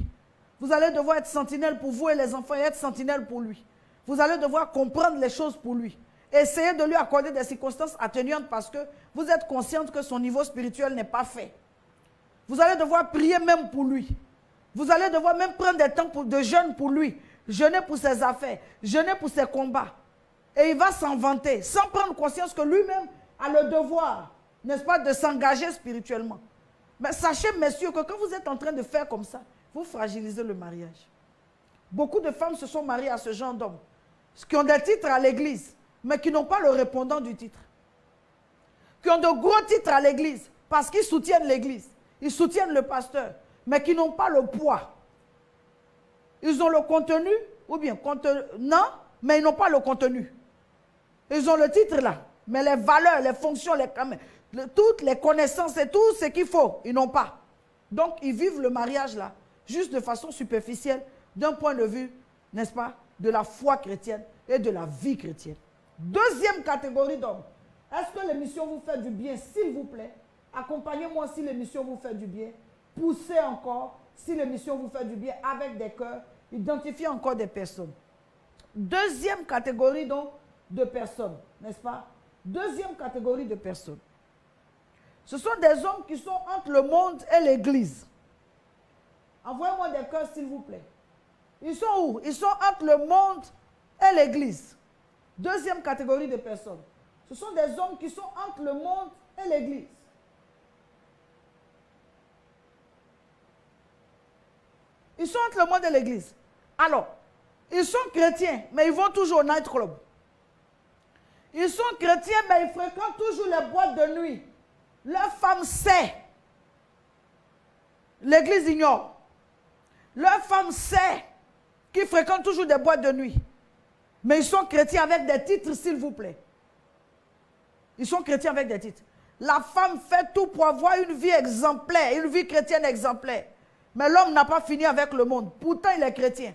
Vous allez devoir être sentinelle pour vous et les enfants et être sentinelle pour lui. Vous allez devoir comprendre les choses pour lui. Essayez de lui accorder des circonstances atténuantes parce que vous êtes consciente que son niveau spirituel n'est pas fait. Vous allez devoir prier même pour lui. Vous allez devoir même prendre des temps de jeûne pour lui. Jeûner pour ses affaires, jeûner pour ses combats. Et il va s'en vanter, sans prendre conscience que lui-même a le devoir, n'est-ce pas, de s'engager spirituellement. Mais sachez, messieurs, que quand vous êtes en train de faire comme ça, vous fragilisez le mariage. Beaucoup de femmes se sont mariées à ce genre d'hommes, qui ont des titres à l'église, mais qui n'ont pas le répondant du titre. Qui ont de gros titres à l'église, parce qu'ils soutiennent l'église, ils soutiennent le pasteur, mais qui n'ont pas le poids. Ils ont le contenu, ou bien non, mais ils n'ont pas le contenu. Ils ont le titre là, mais les valeurs, les fonctions, toutes les connaissances et tout ce qu'il faut, ils n'ont pas. Donc, ils vivent le mariage là, juste de façon superficielle, d'un point de vue, n'est-ce pas, de la foi chrétienne et de la vie chrétienne. Deuxième catégorie d'hommes. Est-ce que l'émission vous fait du bien, s'il vous plaît? Accompagnez-moi si l'émission vous fait du bien. poussez encore, si l'émission vous fait du bien, avec des cœurs, identifiez encore des personnes. Deuxième catégorie donc de personnes, n'est-ce pas? Deuxième catégorie de personnes. Ce sont des hommes qui sont entre le monde et l'église. Envoyez-moi des cœurs s'il vous plaît. Ils sont où? Ils sont entre le monde et l'église. Deuxième catégorie de personnes. Ce sont des hommes qui sont entre le monde et l'église. Ils sont entre le monde et l'église. Alors, ils sont chrétiens, mais ils vont toujours au night club. Ils sont chrétiens, mais ils fréquentent toujours les boîtes de nuit. Leur femme sait. L'église ignore. Leur femme sait qu'ils fréquentent toujours des boîtes de nuit. Mais ils sont chrétiens avec des titres, s'il vous plaît. Ils sont chrétiens avec des titres. La femme fait tout pour avoir une vie exemplaire, une vie chrétienne exemplaire. Mais l'homme n'a pas fini avec le monde. Pourtant, il est chrétien.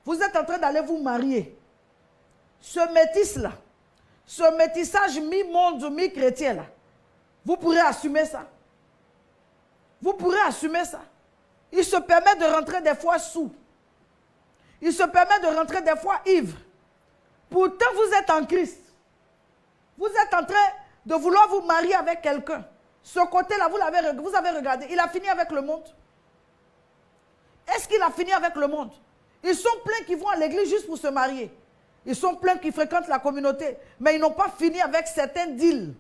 Vous êtes en train d'aller vous marier. Ce métis-là, ce métissage mi-monde, mi-chrétien, là, vous pourrez assumer ça. Vous pourrez assumer ça. Il se permet de rentrer des fois sous. Il se permet de rentrer des fois ivre. Pourtant, vous êtes en Christ. Vous êtes en train de vouloir vous marier avec quelqu'un. Ce côté-là, vous avez regardé. Il a fini avec le monde. Est-ce qu'il a fini avec le monde? Ils sont pleins qui vont à l'église juste pour se marier. Ils sont pleins qui fréquentent la communauté. Mais ils n'ont pas fini avec certains deals.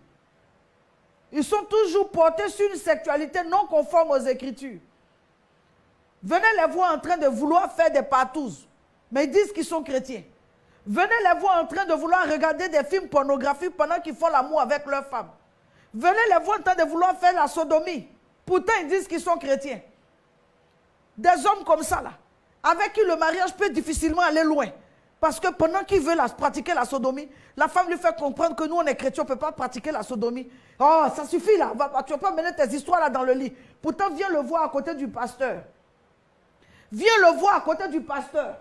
Ils sont toujours portés sur une sexualité non conforme aux Écritures. Venez les voir en train de vouloir faire des partouzes. Mais ils disent qu'ils sont chrétiens. Venez les voir en train de vouloir regarder des films pornographiques pendant qu'ils font l'amour avec leurs femmes. Venez les voir en train de vouloir faire la sodomie. Pourtant, ils disent qu'ils sont chrétiens. Des hommes comme ça, là, avec qui le mariage peut difficilement aller loin. Parce que pendant qu'il veut pratiquer la sodomie, la femme lui fait comprendre que nous, on est chrétiens, on ne peut pas pratiquer la sodomie. Oh, ça suffit là, tu ne vas pas mener tes histoires là dans le lit. Pourtant, viens le voir à côté du pasteur. Viens le voir à côté du pasteur.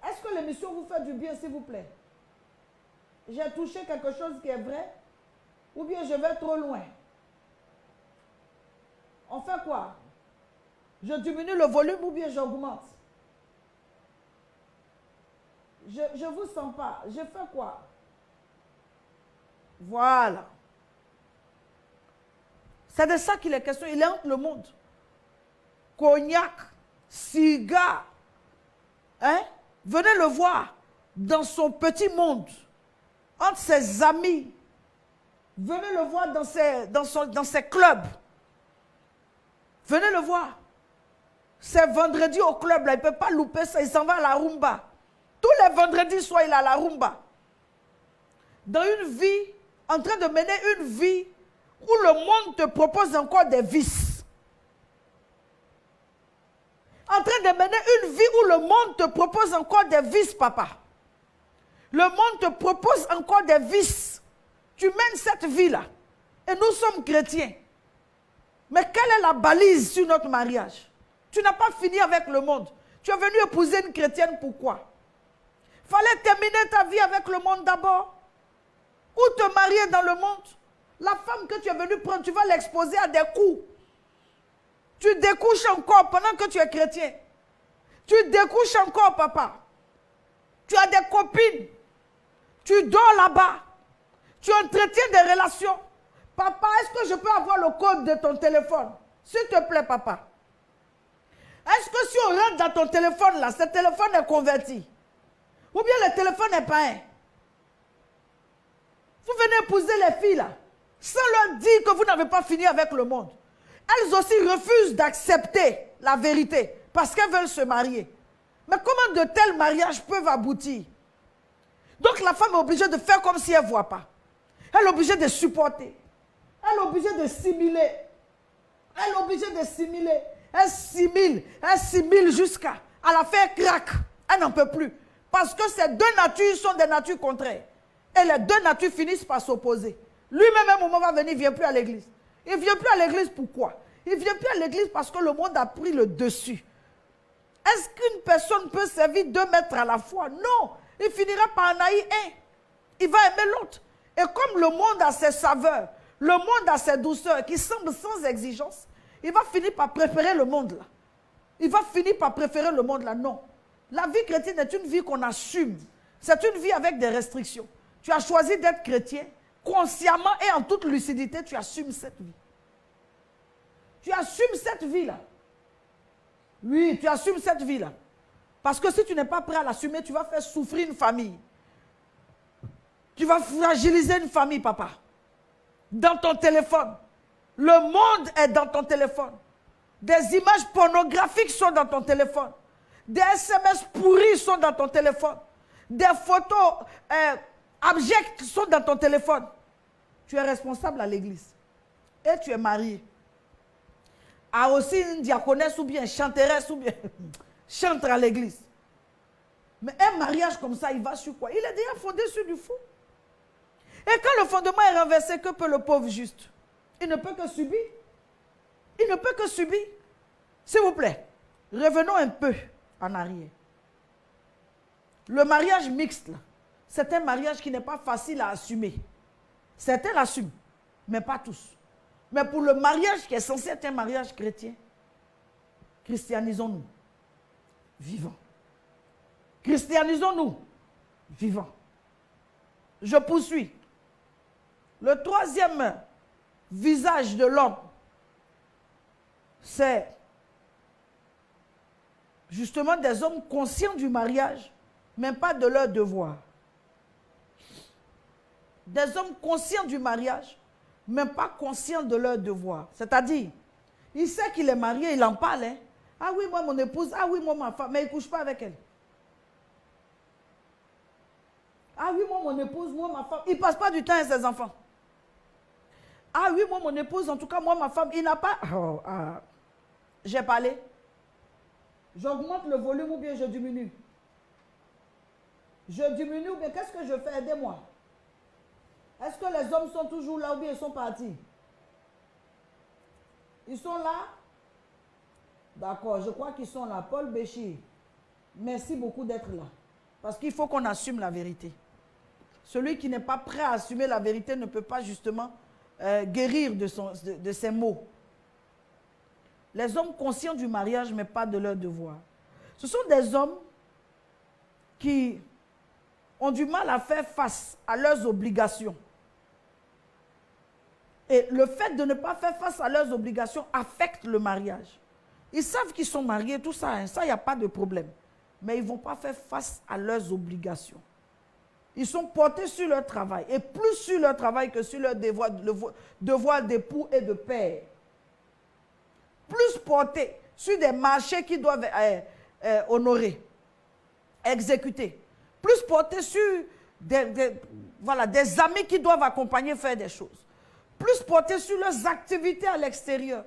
Est-ce que l'émission vous fait du bien, s'il vous plaît? J'ai touché quelque chose qui est vrai? Ou bien je vais trop loin? On fait quoi? Je diminue le volume ou bien j'augmente? Je ne vous sens pas. Je fais quoi? Voilà. C'est de ça qu'il est question. Il est entre le monde. Cognac, cigare. Hein? Venez le voir dans son petit monde, entre ses amis. Venez le voir dans ses clubs. Venez le voir. C'est vendredi au club, là, il ne peut pas louper ça, il s'en va à la rumba. Tous les vendredis soirs, il est à la rumba. Dans une vie, en train de mener une vie où le monde te propose encore des vices. En train de mener une vie où le monde te propose encore des vices, papa. Le monde te propose encore des vices. Tu mènes cette vie-là. Et nous sommes chrétiens. Mais quelle est la balise sur notre mariage? Tu n'as pas fini avec le monde. Tu es venu épouser une chrétienne, pourquoi? Fallait terminer ta vie avec le monde d'abord. Ou te marier dans le monde. La femme que tu es venu prendre, tu vas l'exposer à des coups. Tu découches encore pendant que tu es chrétien. Tu découches encore, papa. Tu as des copines. Tu dors là-bas. Tu entretiens des relations. Papa, est-ce que je peux avoir le code de ton téléphone? S'il te plaît, papa. Est-ce que si on rentre dans ton téléphone, là, ce téléphone est converti? Ou bien le téléphone est pas un? Vous venez épouser les filles, là, sans leur dire que vous n'avez pas fini avec le monde. Elles aussi refusent d'accepter la vérité parce qu'elles veulent se marier. Mais comment de tels mariages peuvent aboutir? Donc la femme est obligée de faire comme si elle ne voit pas. Elle est obligée de supporter. Elle est obligée de simuler. Elle est obligée de simuler. Elle simule jusqu'à la fin, elle craque. Elle n'en peut plus. Parce que ces deux natures sont des natures contraires. Et les deux natures finissent par s'opposer. Lui-même, à un moment va venir, il ne vient plus à l'église. Il ne vient plus à l'église pourquoi? Il ne vient plus à l'église parce que le monde a pris le dessus. Est-ce qu'une personne peut servir 2 maîtres à la fois? Non. Il finira par en haïr un. Il va aimer l'autre. Et comme le monde a ses saveurs, le monde a ses douceurs qui semblent sans exigence, il va finir par préférer le monde là. Il va finir par préférer le monde là. Non. La vie chrétienne est une vie qu'on assume. C'est une vie avec des restrictions. Tu as choisi d'être chrétien, consciemment et en toute lucidité, tu assumes cette vie. Tu assumes cette vie-là. Oui, tu assumes cette vie-là. Parce que si tu n'es pas prêt à l'assumer, tu vas faire souffrir une famille. Tu vas fragiliser une famille, papa. Dans ton téléphone. Le monde est dans ton téléphone. Des images pornographiques sont dans ton téléphone. Des SMS pourris sont dans ton téléphone. Des photos abjectes sont dans ton téléphone. Tu es responsable à l'église. Et tu es marié. A aussi une diaconesse ou bien chanteresse ou bien chantre à l'église. Mais un mariage comme ça, il va sur quoi? Il est déjà fondé sur du faux. Et quand le fondement est renversé, que peut le pauvre juste? Il ne peut que subir. Il ne peut que subir. S'il vous plaît, revenons un peu en arrière. Le mariage mixte, c'est un mariage qui n'est pas facile à assumer. Certains l'assument, mais pas tous. Mais pour le mariage qui est censé être un mariage chrétien, christianisons-nous. Vivants. Christianisons-nous. Vivants. Je poursuis. Le troisième visage de l'homme, c'est justement des hommes conscients du mariage, mais pas de leur devoir. Des hommes conscients du mariage, mais pas conscients de leur devoir. C'est-à-dire, il sait qu'il est marié, il en parle. Hein? Ah oui, moi mon épouse, ah oui, moi ma femme, mais il ne couche pas avec elle. Ah oui, moi mon épouse, moi ma femme, il ne passe pas du temps avec ses enfants. Ah oui, moi mon épouse, en tout cas moi ma femme, il n'a pas... Oh, ah. J'ai parlé. J'augmente le volume ou bien je diminue? Je diminue ou bien qu'est-ce que je fais? Aidez-moi. Est-ce que les hommes sont toujours là ou bien ils sont partis? Ils sont là? D'accord, je crois qu'ils sont là. Paul Béchir, merci beaucoup d'être là. Parce qu'il faut qu'on assume la vérité. Celui qui n'est pas prêt à assumer la vérité ne peut pas justement guérir de ses maux. Les hommes conscients du mariage, mais pas de leur devoir. Ce sont des hommes qui ont du mal à faire face à leurs obligations. Et le fait de ne pas faire face à leurs obligations affecte le mariage. Ils savent qu'ils sont mariés, tout ça, hein, ça, il n'y a pas de problème. Mais ils ne vont pas faire face à leurs obligations. Ils sont portés sur leur travail, et plus sur leur travail que sur leur devoir d'époux et de père. Plus portés sur des marchés qu'ils doivent honorer, exécuter. Plus portés sur des amis qui doivent accompagner, faire des choses. Plus portés sur leurs activités à l'extérieur.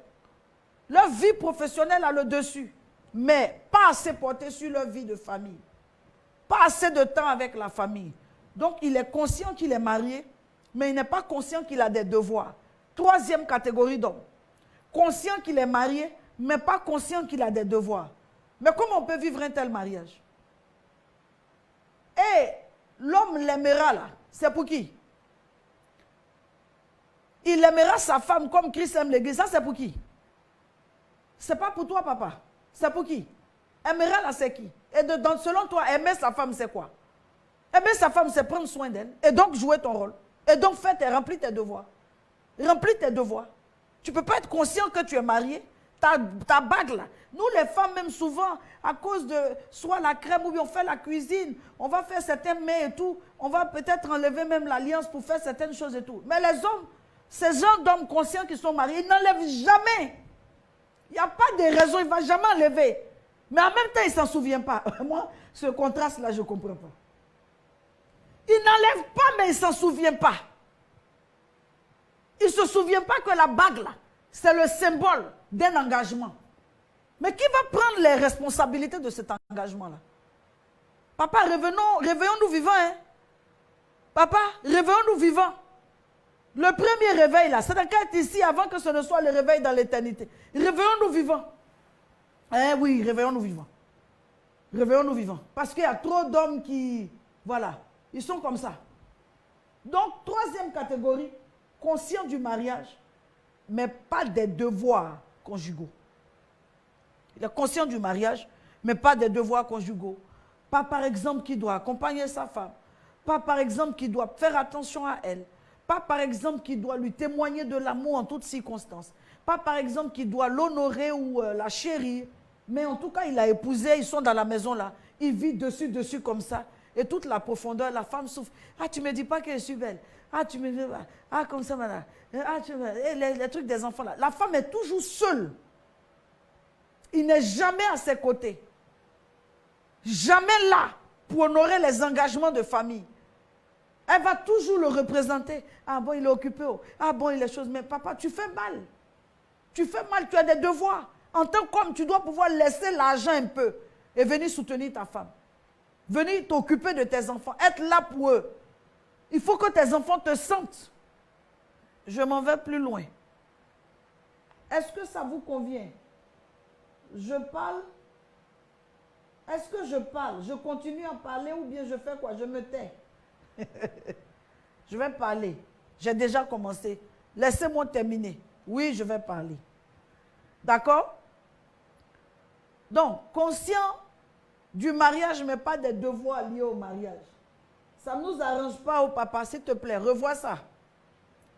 Leur vie professionnelle a le dessus. Mais pas assez portés sur leur vie de famille. Pas assez de temps avec la famille. Donc, il est conscient qu'il est marié, mais il n'est pas conscient qu'il a des devoirs. Troisième catégorie d'hommes. Conscient qu'il est marié, mais pas conscient qu'il a des devoirs. Mais comment on peut vivre un tel mariage? Et l'homme l'aimera là. C'est pour qui? Il aimera sa femme comme Christ aime l'église. Ça, c'est pour qui? C'est pas pour toi, papa. C'est pour qui? Aimera là, c'est qui? Et selon toi, aimer sa femme, c'est quoi? Aimer sa femme, c'est prendre soin d'elle. Et donc jouer ton rôle. Et donc remplir tes devoirs. Remplis tes devoirs. Tu ne peux pas être conscient que tu es marié. Ta bague là. Nous les femmes même souvent, à cause de soit la crème ou bien on fait la cuisine, on va faire certains mets et tout, on va peut-être enlever même l'alliance pour faire certaines choses et tout. Mais les hommes, ces gens d'hommes conscients qui sont mariés, ils n'enlèvent jamais. Il n'y a pas de raison, il ne va jamais enlever. Mais en même temps, il ne s'en souvient pas. Moi, ce contraste-là, je ne comprends pas. Il n'enlève pas, mais il ne s'en souvient pas. Il ne se souvient pas que la bague, là, c'est le symbole d'un engagement. Mais qui va prendre les responsabilités de cet engagement-là? Papa, réveillons-nous vivants. Hein? Papa, réveillons-nous vivants. Le premier réveil, là, c'est d'être ici avant que ce ne soit le réveil dans l'éternité. Réveillons-nous vivants. Eh oui, réveillons-nous vivants. Réveillons-nous vivants. Parce qu'il y a trop d'hommes qui... Voilà, ils sont comme ça. Donc, troisième catégorie, conscient du mariage, mais pas des devoirs conjugaux. Il est conscient du mariage, mais pas des devoirs conjugaux. Pas par exemple qui doit accompagner sa femme. Pas par exemple qui doit faire attention à elle. Pas par exemple qui doit lui témoigner de l'amour en toutes circonstances. Pas par exemple qui doit l'honorer ou la chérir. Mais en tout cas, il a épousé, ils sont dans la maison là. Il vit dessus comme ça. Et toute la profondeur, la femme souffre. Ah, tu ne me dis pas que je suis belle. Ah, tu me dis pas. Ah, comme ça, madame. Ah, les trucs des enfants là. La femme est toujours seule. Il n'est jamais à ses côtés. Jamais là pour honorer les engagements de famille. Elle va toujours le représenter. Ah bon, il est occupé. Oh. Ah bon, il est chose. Mais papa, tu fais mal. Tu fais mal, tu as des devoirs. En tant qu'homme, tu dois pouvoir laisser l'argent un peu et venir soutenir ta femme. Venir t'occuper de tes enfants. Être là pour eux. Il faut que tes enfants te sentent. Je m'en vais plus loin. Est-ce que ça vous convient? Je parle. Est-ce que je parle? Je continue à parler ou bien je fais quoi? Je me tais. Je vais parler. J'ai déjà commencé. Laissez-moi terminer. Oui, je vais parler. D'accord? Donc, conscient du mariage, mais pas des devoirs liés au mariage. Ça ne nous arrange pas, au papa, s'il te plaît. Revois ça.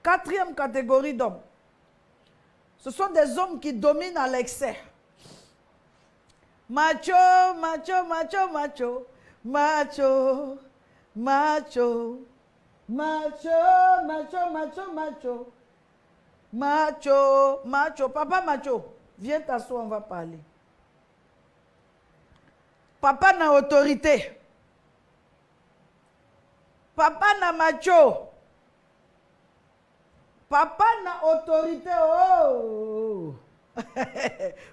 4e catégorie d'hommes. Ce sont des hommes qui dominent à l'excès. Macho, macho, macho, macho. Macho, macho. Macho, macho, macho, macho. Macho, macho. Papa macho, viens t'asseoir, on va parler. Papa n'a autorité. Papa n'a macho. Papa n'a autorité. Oh.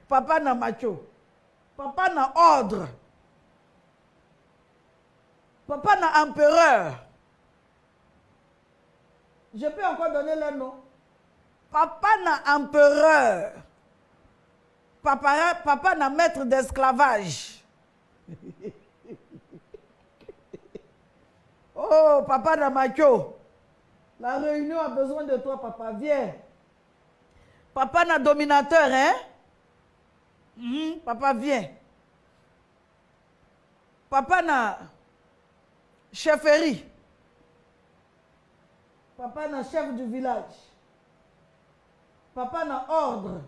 Papa n'a macho. Papa n'a ordre. Papa n'a empereur. Je peux encore donner le nom. Papa n'a empereur. Papa n'a maître d'esclavage. Oh, papa n'a macho. La réunion a besoin de toi, papa. Viens. Papa n'a dominateur, hein? Papa, viens. Papa n'a chefferie. Papa n'a chef du village. Papa n'a ordre.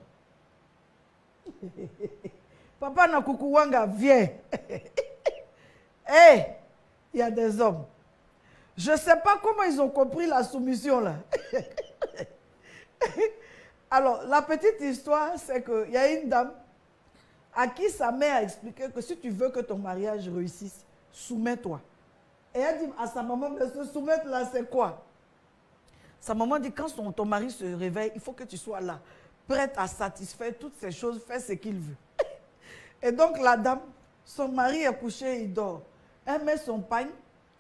Papa n'a kukuwanga, viens. Hé, il y a des hommes. Je ne sais pas comment ils ont compris la soumission là. Alors, la petite histoire, c'est qu'il y a une dame à qui sa mère a expliqué que si tu veux que ton mariage réussisse, soumets-toi. Et elle dit à sa maman, mais se soumettre là, c'est quoi? Sa maman dit, quand ton mari se réveille, il faut que tu sois là, prête à satisfaire toutes ces choses, faire ce qu'il veut. Et donc la dame, son mari est couché, il dort. Elle met son pagne,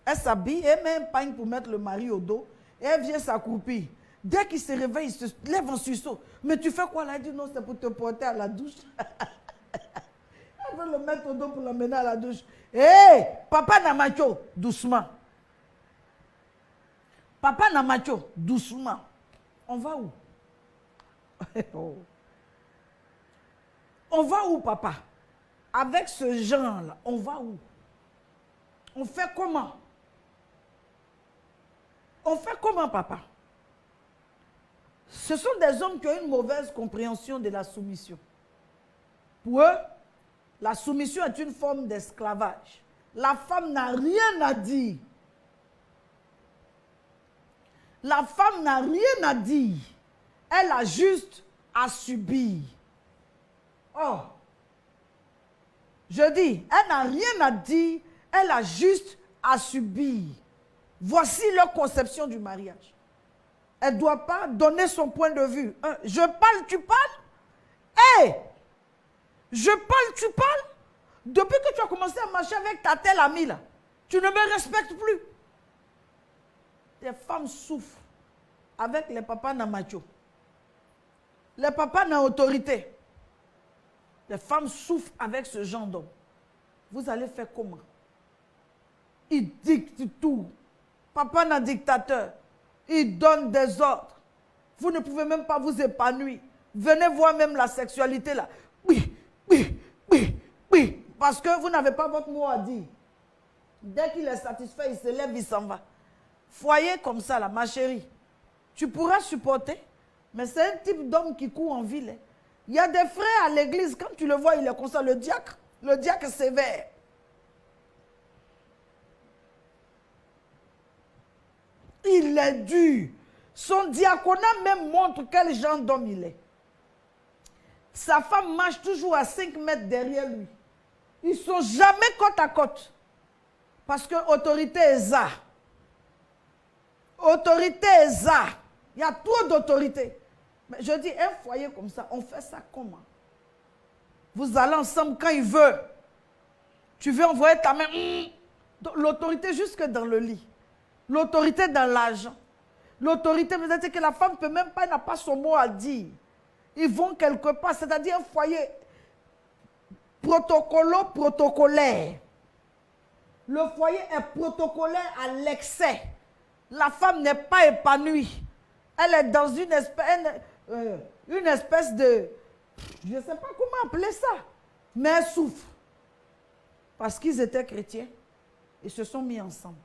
elle s'habille, elle met un pagne pour mettre le mari au dos, et elle vient s'accroupir. Dès qu'il se réveille, il se lève en sursaut. Mais tu fais quoi là? Elle dit, non, c'est pour te porter à la douche. Elle veut le mettre au dos pour l'emmener à la douche. Hé, papa n'a macho, doucement. Papa n'a macho, doucement. On va où? On va où, papa? Avec ce genre-là, on va où? On fait comment? On fait comment, papa? Ce sont des hommes qui ont une mauvaise compréhension de la soumission. Pour eux, la soumission est une forme d'esclavage. La femme n'a rien à dire. La femme n'a rien à dire. Elle a juste à subir. Oh, je dis, elle n'a rien à dire, elle a juste à subir. Voici leur conception du mariage. Elle ne doit pas donner son point de vue. Je parle, tu parles? Hé! Je parle, tu parles? Depuis que tu as commencé à marcher avec ta telle amie là, tu ne me respectes plus. Les femmes souffrent avec les papas namacho. Les papas n'ont autorité. Les femmes souffrent avec ce genre d'homme. Vous allez faire comment? Il dicte tout. Papa n'a dictateur. Il donne des ordres. Vous ne pouvez même pas vous épanouir. Venez voir même la sexualité là. Oui, oui, oui, oui. Parce que vous n'avez pas votre mot à dire. Dès qu'il est satisfait, il se lève, il s'en va. Foyer comme ça là, ma chérie. Tu pourras supporter, mais c'est un type d'homme qui court en ville. Il y a des frères à l'église, quand tu le vois, il est comme ça, le diacre sévère. Il est dur. Son diaconat même montre quel genre d'homme il est. Sa femme marche toujours à 5 mètres derrière lui. Ils ne sont jamais côte à côte. Parce que autorité est ça. Autorité est ça. Il y a trop d'autorité. Mais je dis, un foyer comme ça, on fait ça comment? Vous allez ensemble quand il veut. Tu veux envoyer ta main. L'autorité jusque dans le lit. L'autorité dans l'argent. L'autorité, c'est que la femme peut même pas, n'a pas son mot à dire. Ils vont quelque part, c'est-à-dire un foyer protocolaire. Le foyer est protocolaire à l'excès. La femme n'est pas épanouie. Elle est dans une espèce de... Je ne sais pas comment appeler ça. Mais elle souffre. Parce qu'ils étaient chrétiens, ils se sont mis ensemble.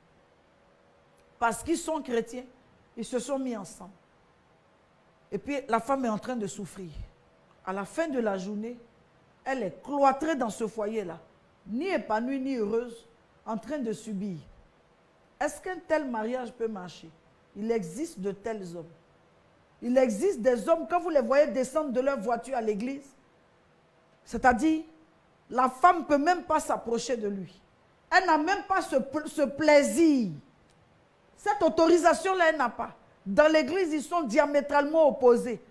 Parce qu'ils sont chrétiens, ils se sont mis ensemble. Et puis la femme est en train de souffrir. À la fin de la journée, elle est cloîtrée dans ce foyer-là. Ni épanouie, ni heureuse, en train de subir. Est-ce qu'un tel mariage peut marcher? Il existe de tels hommes. Il existe des hommes, quand vous les voyez descendre de leur voiture à l'église, c'est-à-dire, la femme ne peut même pas s'approcher de lui. Elle n'a même pas ce plaisir. Cette autorisation-là, elle n'a pas. Dans l'église, ils sont diamétralement opposés.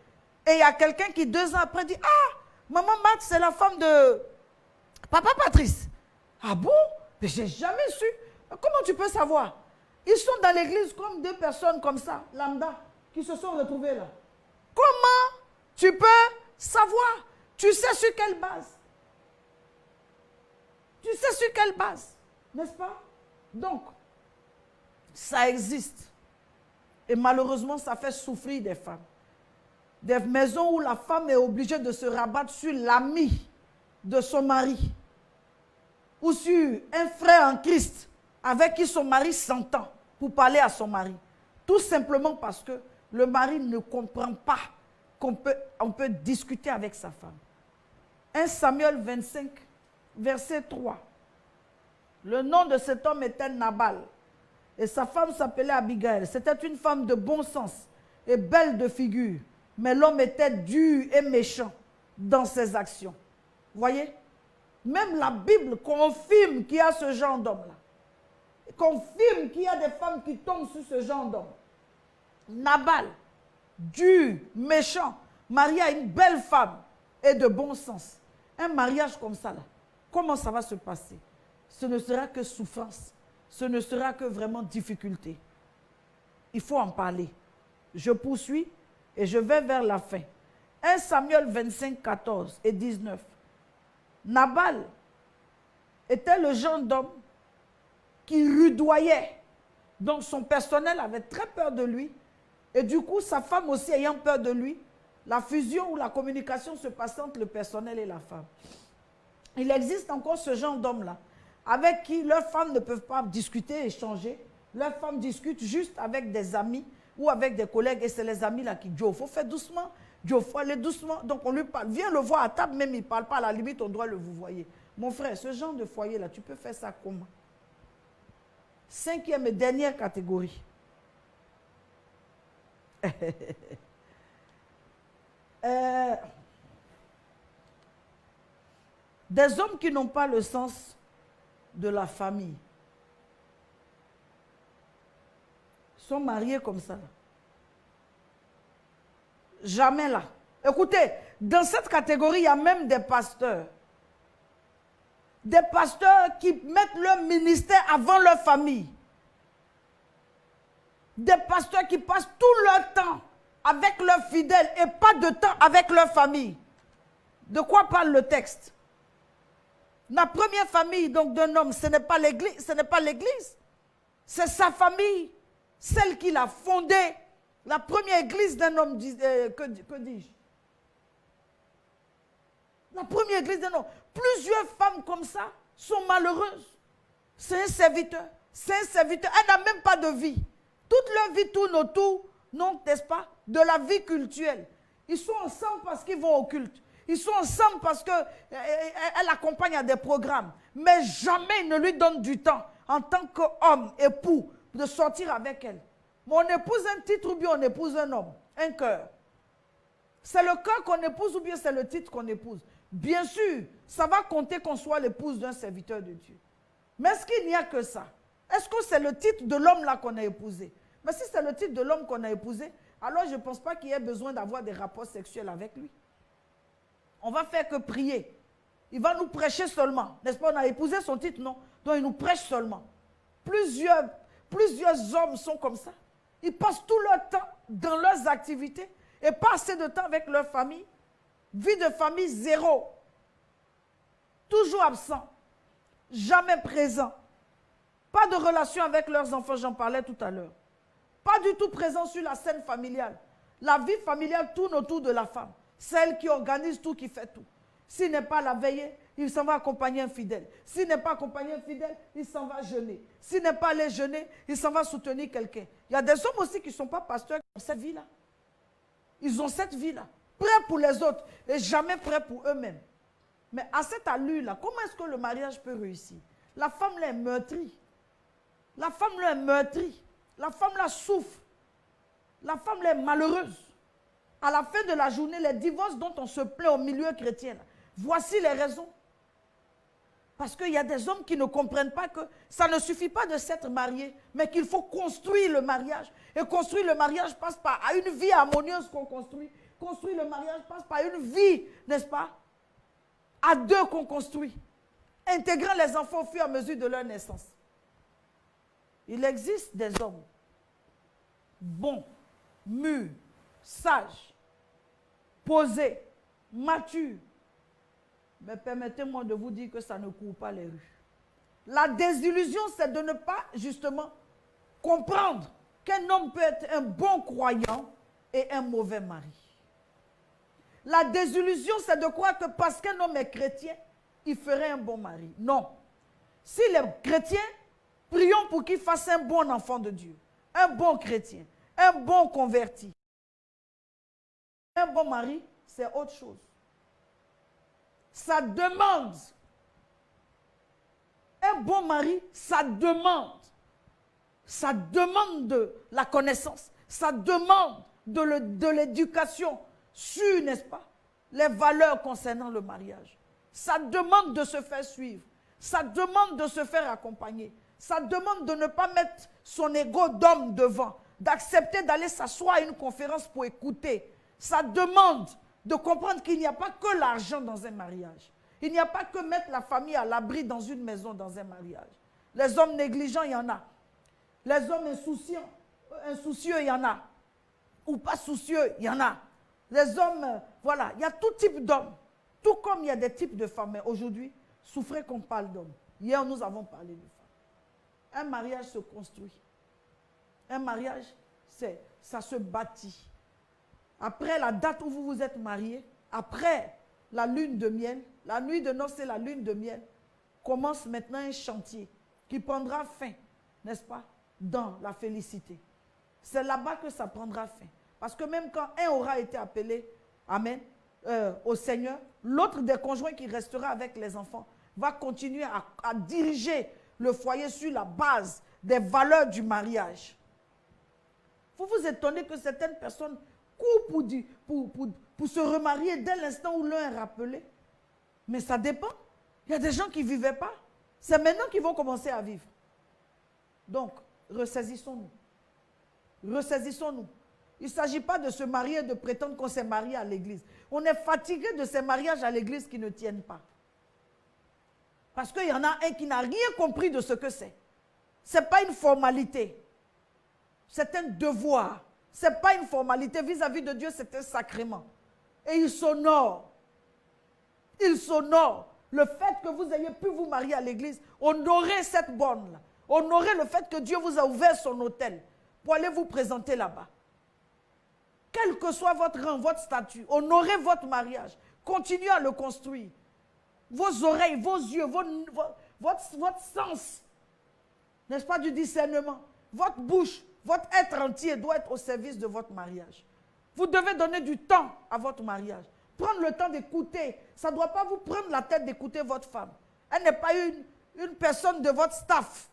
Et il y a quelqu'un qui, 2 ans après, dit, ah, maman Marthe, c'est la femme de papa Patrice. Ah bon? Mais j'ai jamais su. Comment tu peux savoir? Ils sont dans l'église comme 2 personnes comme ça, lambda, qui se sont retrouvées là. Comment tu peux savoir? Tu sais sur quelle base? Tu sais sur quelle base? N'est-ce pas? Donc, ça existe. Et malheureusement, ça fait souffrir des femmes. Des maisons où la femme est obligée de se rabattre sur l'ami de son mari. Ou sur un frère en Christ avec qui son mari s'entend pour parler à son mari. Tout simplement parce que le mari ne comprend pas qu'on peut discuter avec sa femme. 1 Samuel 25, verset 3. Le nom de cet homme était Nabal. Et sa femme s'appelait Abigail. C'était une femme de bon sens et belle de figure. Mais l'homme était dur et méchant dans ses actions. Voyez? Même la Bible confirme qu'il y a ce genre d'homme-là. Confirme qu'il y a des femmes qui tombent sur ce genre d'homme. Nabal, dur, méchant, marié à une belle femme et de bon sens. Un mariage comme ça, là, comment ça va se passer? Ce ne sera que souffrance. Ce ne sera que vraiment difficulté. Il faut en parler. Je poursuis et je vais vers la fin. 1 Samuel 25, 14 et 19. Nabal était le genre d'homme qui rudoyait. Donc son personnel avait très peur de lui. Et du coup, sa femme aussi ayant peur de lui, la fusion ou la communication se passe entre le personnel et la femme. Il existe encore ce genre d'homme-là, avec qui leurs femmes ne peuvent pas discuter, échanger. Leurs femmes discutent juste avec des amis ou avec des collègues, et c'est les amis là qui disent, il faut faire doucement, il faut aller doucement. Donc on lui parle, viens le voir à table, même il ne parle pas, à la limite on doit le vous voyez. Mon frère, ce genre de foyer là, tu peux faire ça comment? 5e et dernière catégorie. Des hommes qui n'ont pas le sens de la famille. Sont mariés comme ça. Jamais là. Écoutez, dans cette catégorie, il y a même des pasteurs. Des pasteurs qui mettent leur ministère avant leur famille. Des pasteurs qui passent tout leur temps avec leurs fidèles et pas de temps avec leur famille. De quoi parle le texte? La première famille donc d'un homme, ce n'est pas l'église, c'est sa famille, celle qu'il a fondée, La première église d'un homme, que dis-je? La première église d'un homme. Plusieurs femmes comme ça sont malheureuses. C'est un serviteur. C'est un serviteur. Elle n'a même pas de vie. Toute leur vie tourne autour, non, n'est-ce pas, de la vie cultuelle. Ils sont ensemble parce qu'ils vont au culte. Ils sont ensemble parce qu'elle accompagne à des programmes. Mais jamais il ne lui donne du temps, en tant qu'homme, époux, de sortir avec elle. Mais on épouse un titre ou bien on épouse un homme, un cœur. C'est le cœur qu'on épouse ou bien c'est le titre qu'on épouse. Bien sûr, ça va compter qu'on soit l'épouse d'un serviteur de Dieu. Mais est-ce qu'il n'y a que ça? Est-ce que c'est le titre de l'homme là qu'on a épousé? Mais si c'est le titre de l'homme qu'on a épousé, alors je ne pense pas qu'il y ait besoin d'avoir des rapports sexuels avec lui. On va faire que prier. Il va nous prêcher seulement. N'est-ce pas? On a épousé son titre, non? Donc il nous prêche seulement. Plusieurs hommes sont comme ça. Ils passent tout leur temps dans leurs activités et pas assez de temps avec leur famille. Vie de famille zéro. Toujours absent. Jamais présent. Pas de relation avec leurs enfants, j'en parlais tout à l'heure. Pas du tout présent sur la scène familiale. La vie familiale tourne autour de la femme. C'est elle qui organise tout, qui fait tout. S'il n'est pas la veillée, il s'en va accompagner un fidèle. S'il n'est pas accompagné un fidèle, il s'en va jeûner. S'il n'est pas allé jeûner, il s'en va soutenir quelqu'un. Il y a des hommes aussi qui ne sont pas pasteurs qui ont cette vie-là. Ils ont cette vie-là. Prêts pour les autres et jamais prêts pour eux-mêmes. Mais à cette allure-là, comment est-ce que le mariage peut réussir? La femme là est meurtrie. La femme là est meurtrie. La femme là souffre. La femme là est malheureuse. À la fin de la journée, les divorces dont on se plaint au milieu chrétien, là, voici les raisons. Parce qu'il y a des hommes qui ne comprennent pas que ça ne suffit pas de s'être marié, mais qu'il faut construire le mariage. Et construire le mariage passe par une vie harmonieuse qu'on construit. Construire le mariage passe par une vie, n'est-ce pas, à deux qu'on construit. Intégrant les enfants au fur et à mesure de leur naissance. Il existe des hommes bons, mûrs, sages, posés, matures. Mais permettez-moi de vous dire que ça ne court pas les rues. La désillusion, c'est de ne pas justement comprendre qu'un homme peut être un bon croyant et un mauvais mari. La désillusion, c'est de croire que parce qu'un homme est chrétien, il ferait un bon mari. Non. S'il est chrétien, prions pour qu'il fasse un bon enfant de Dieu, un bon chrétien, un bon converti. Un bon mari, c'est autre chose. Ça demande. Un bon mari, ça demande. Ça demande de la connaissance. Ça demande de l'éducation sur, n'est-ce pas, les valeurs concernant le mariage. Ça demande de se faire suivre. Ça demande de se faire accompagner. Ça demande de ne pas mettre son ego d'homme devant, d'accepter d'aller s'asseoir à une conférence pour écouter. Ça demande de comprendre qu'il n'y a pas que l'argent dans un mariage. Il n'y a pas que mettre la famille à l'abri dans une maison, dans un mariage. Les hommes négligents, il y en a. Les hommes insoucieux, il y en a. Ou pas soucieux, il y en a. Les hommes, voilà, il y a tout type d'hommes. Tout comme il y a des types de femmes. Mais aujourd'hui, souffrez qu'on parle d'hommes. Hier, nous avons parlé de femmes. Un mariage se construit. Un mariage, ça se bâtit. Après la date où vous vous êtes mariés, après la lune de miel, la nuit de noces et la lune de miel, commence maintenant un chantier qui prendra fin, n'est-ce pas, dans la félicité. C'est là-bas que ça prendra fin. Parce que même quand un aura été appelé, amen, au Seigneur, l'autre des conjoints qui restera avec les enfants va continuer à diriger le foyer sur la base des valeurs du mariage. Vous vous étonnez que certaines personnes courent pour se remarier dès l'instant où l'un est rappelé. Mais ça dépend. Il y a des gens qui ne vivaient pas. C'est maintenant qu'ils vont commencer à vivre. Donc, ressaisissons-nous. Ressaisissons-nous. Il ne s'agit pas de se marier et de prétendre qu'on s'est marié à l'église. On est fatigué de ces mariages à l'église qui ne tiennent pas. Parce qu'il y en a un qui n'a rien compris de ce que c'est. Ce n'est pas une formalité. C'est un devoir. Ce n'est pas une formalité. Vis-à-vis de Dieu, c'est un sacrement. Et il s'honore. Il s'honore. Le fait que vous ayez pu vous marier à l'église, honorez cette borne-là. Honorez le fait que Dieu vous a ouvert son autel pour aller vous présenter là-bas. Quel que soit votre rang, votre statut, honorez votre mariage. Continuez à le construire. Vos oreilles, vos yeux, votre sens, n'est-ce pas, du discernement, votre bouche, votre être entier doit être au service de votre mariage. Vous devez donner du temps à votre mariage. Prendre le temps d'écouter. Ça ne doit pas vous prendre la tête d'écouter votre femme. Elle n'est pas une personne de votre staff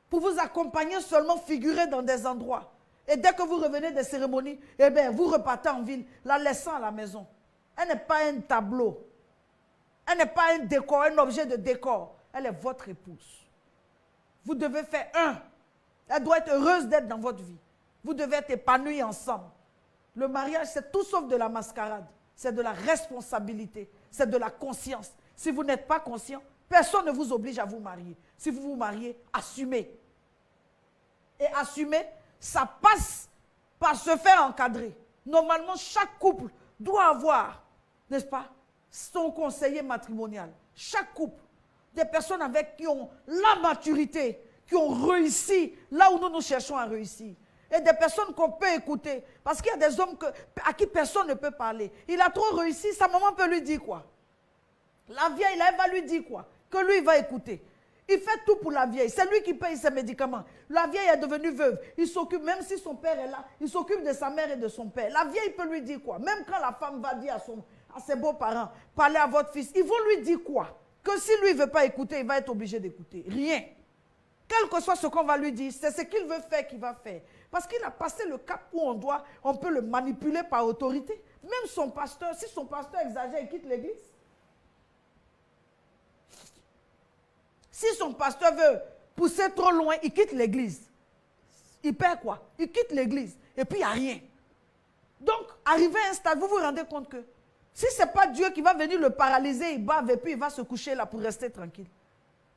pour vous accompagner seulement figurer dans des endroits. Et dès que vous revenez des cérémonies, eh bien, vous repartez en ville, la laissant à la maison. Elle n'est pas un tableau. Elle n'est pas un décor, un objet de décor. Elle est votre épouse. Vous devez faire un. Elle doit être heureuse d'être dans votre vie. Vous devez être épanouis ensemble. Le mariage, c'est tout sauf de la mascarade. C'est de la responsabilité. C'est de la conscience. Si vous n'êtes pas conscient, personne ne vous oblige à vous marier. Si vous vous mariez, assumez. Et assumer, ça passe par se faire encadrer. Normalement, chaque couple doit avoir, n'est-ce pas, son conseiller matrimonial. Chaque couple, des personnes avec qui ont la maturité, qui ont réussi là où nous cherchons à réussir. Et des personnes qu'on peut écouter. Parce qu'il y a des hommes à qui personne ne peut parler. Il a trop réussi, sa maman peut lui dire quoi? La vieille, là, elle va lui dire quoi? Que lui, il va écouter. Il fait tout pour la vieille. C'est lui qui paye ses médicaments. La vieille est devenue veuve. Il s'occupe, même si son père est là, il s'occupe de sa mère et de son père. La vieille peut lui dire quoi? Même quand la femme va dire à ses beaux-parents, parlez à votre fils, ils vont lui dire quoi? Que si lui ne veut pas écouter, il va être obligé d'écouter. Rien. Quel que soit ce qu'on va lui dire, c'est ce qu'il veut faire qu'il va faire. Parce qu'il a passé le cap où on peut le manipuler par autorité. Même son pasteur, si son pasteur exagère, il quitte l'église. Si son pasteur veut pousser trop loin, il quitte l'église. Il perd quoi? Il quitte l'église. Et puis il n'y a rien. Donc, arrivé à un stade, vous vous rendez compte que si ce n'est pas Dieu qui va venir le paralyser, il bave et puis il va se coucher là pour rester tranquille.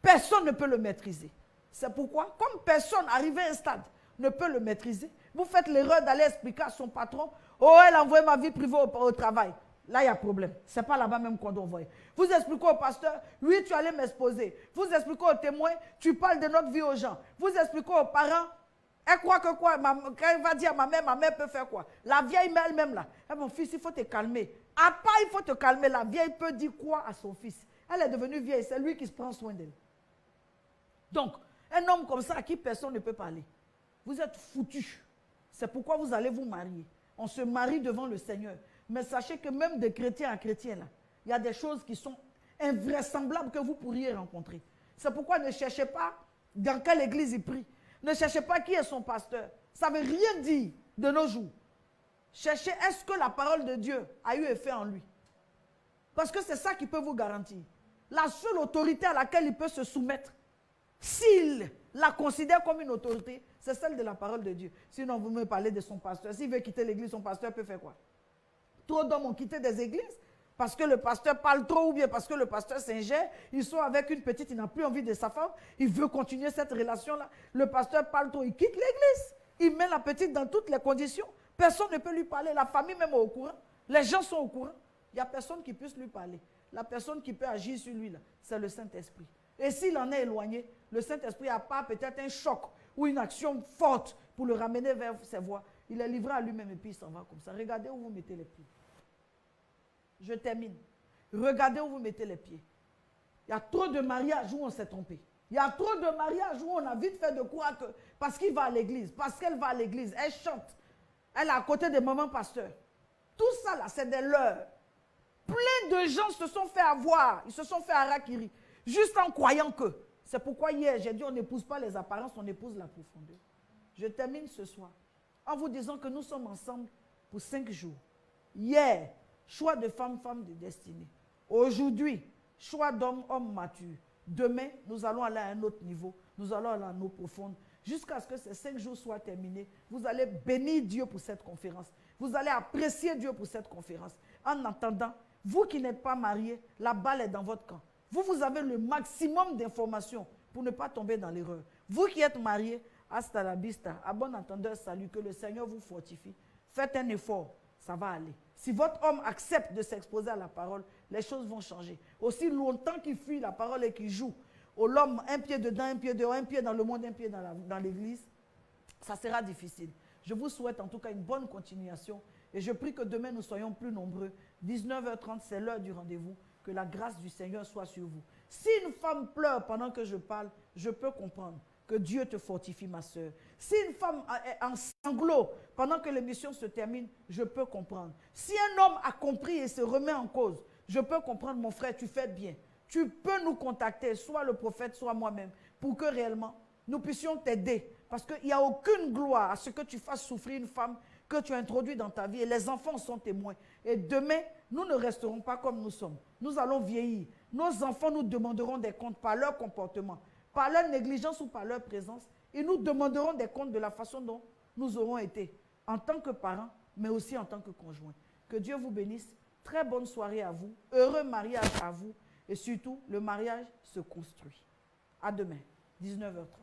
Personne ne peut le maîtriser. C'est pourquoi, comme personne arrivé à un stade ne peut le maîtriser, vous faites l'erreur d'aller expliquer à son patron, oh, elle a envoyé ma vie privée au travail. Là, il y a problème. Ce n'est pas là-bas même qu'on doit envoyer. Vous expliquez au pasteur, oui, tu allais m'exposer. Vous expliquez aux témoins, tu parles de notre vie aux gens. Vous expliquez aux parents, elle croit que quoi? Quand elle va dire à ma mère peut faire quoi? La vieille elle-même là. Eh, mon fils, il faut te calmer. À part, il faut te calmer. La vieille peut dire quoi à son fils? Elle est devenue vieille, c'est lui qui se prend soin d'elle. Donc, un homme comme ça à qui personne ne peut parler, vous êtes foutus. C'est pourquoi vous allez vous marier. On se marie devant le Seigneur. Mais sachez que même de chrétien à chrétien, là, il y a des choses qui sont invraisemblables que vous pourriez rencontrer. C'est pourquoi ne cherchez pas dans quelle église il prie. Ne cherchez pas qui est son pasteur. Ça ne veut rien dire de nos jours. Cherchez, est-ce que la parole de Dieu a eu effet en lui? Parce que c'est ça qui peut vous garantir. La seule autorité à laquelle il peut se soumettre, s'il la considère comme une autorité, c'est celle de la parole de Dieu. Sinon, vous me parlez de son pasteur. S'il veut quitter l'église, son pasteur peut faire quoi? Trop d'hommes ont quitté des églises parce que le pasteur parle trop ou bien parce que le pasteur s'ingère. Ils sont avec une petite, il n'a plus envie de sa femme. Il veut continuer cette relation-là. Le pasteur parle trop, il quitte l'église. Il met la petite dans toutes les conditions. Personne ne peut lui parler. La famille même est au courant. Les gens sont au courant. Il n'y a personne qui puisse lui parler. La personne qui peut agir sur lui, là, c'est le Saint-Esprit. Et s'il en est éloigné, le Saint-Esprit n'a pas peut-être un choc ou une action forte pour le ramener vers ses voies. Il est livré à lui-même et puis il s'en va comme ça. Regardez où vous mettez les pieds. Je termine. Regardez où vous mettez les pieds. Il y a trop de mariages où on s'est trompé. Il y a trop de mariages où on a vite fait de croire que parce qu'il va à l'église, parce qu'elle va à l'église, elle chante. Elle est à côté des mamans pasteurs. Tout ça là, c'est des leurs. Plein de gens se sont fait avoir. Ils se sont fait harakiri. Juste en croyant que. C'est pourquoi hier, j'ai dit on n'épouse pas les apparences, on épouse la profondeur. Je termine ce soir en vous disant que nous sommes ensemble pour 5 jours. Hier, choix de femme, femme de destinée. Aujourd'hui, choix d'homme, homme mature. Demain, nous allons aller à un autre niveau. Nous allons aller à un eau profonde. Jusqu'à ce que ces 5 jours soient terminés, vous allez bénir Dieu pour cette conférence. Vous allez apprécier Dieu pour cette conférence. En attendant, vous qui n'êtes pas mariés, la balle est dans votre camp. Vous avez le maximum d'informations pour ne pas tomber dans l'erreur. Vous qui êtes mariés, hasta la vista, à bon entendeur, salut, que le Seigneur vous fortifie. Faites un effort, ça va aller. Si votre homme accepte de s'exposer à la parole, les choses vont changer. Aussi longtemps qu'il fuit la parole et qu'il joue, l'homme un pied dedans, un pied dehors, un pied dans le monde, un pied dans l'église, ça sera difficile. Je vous souhaite en tout cas une bonne continuation. Et je prie que demain nous soyons plus nombreux. 19h30, c'est l'heure du rendez-vous. Que la grâce du Seigneur soit sur vous. Si une femme pleure pendant que je parle, je peux comprendre. Que Dieu te fortifie, ma soeur. Si une femme est en sanglots pendant que l'émission se termine, je peux comprendre. Si un homme a compris et se remet en cause, je peux comprendre, mon frère, tu fais bien. Tu peux nous contacter, soit le prophète, soit moi-même, pour que réellement nous puissions t'aider. Parce qu'il n'y a aucune gloire à ce que tu fasses souffrir une femme que tu as introduite dans ta vie. Et les enfants sont témoins. Et demain, nous ne resterons pas comme nous sommes. Nous allons vieillir. Nos enfants nous demanderont des comptes par leur comportement, par leur négligence ou par leur présence. Ils nous demanderont des comptes de la façon dont nous aurons été, en tant que parents, mais aussi en tant que conjoints. Que Dieu vous bénisse. Très bonne soirée à vous. Heureux mariage à vous. Et surtout, le mariage se construit. À demain, 19h30.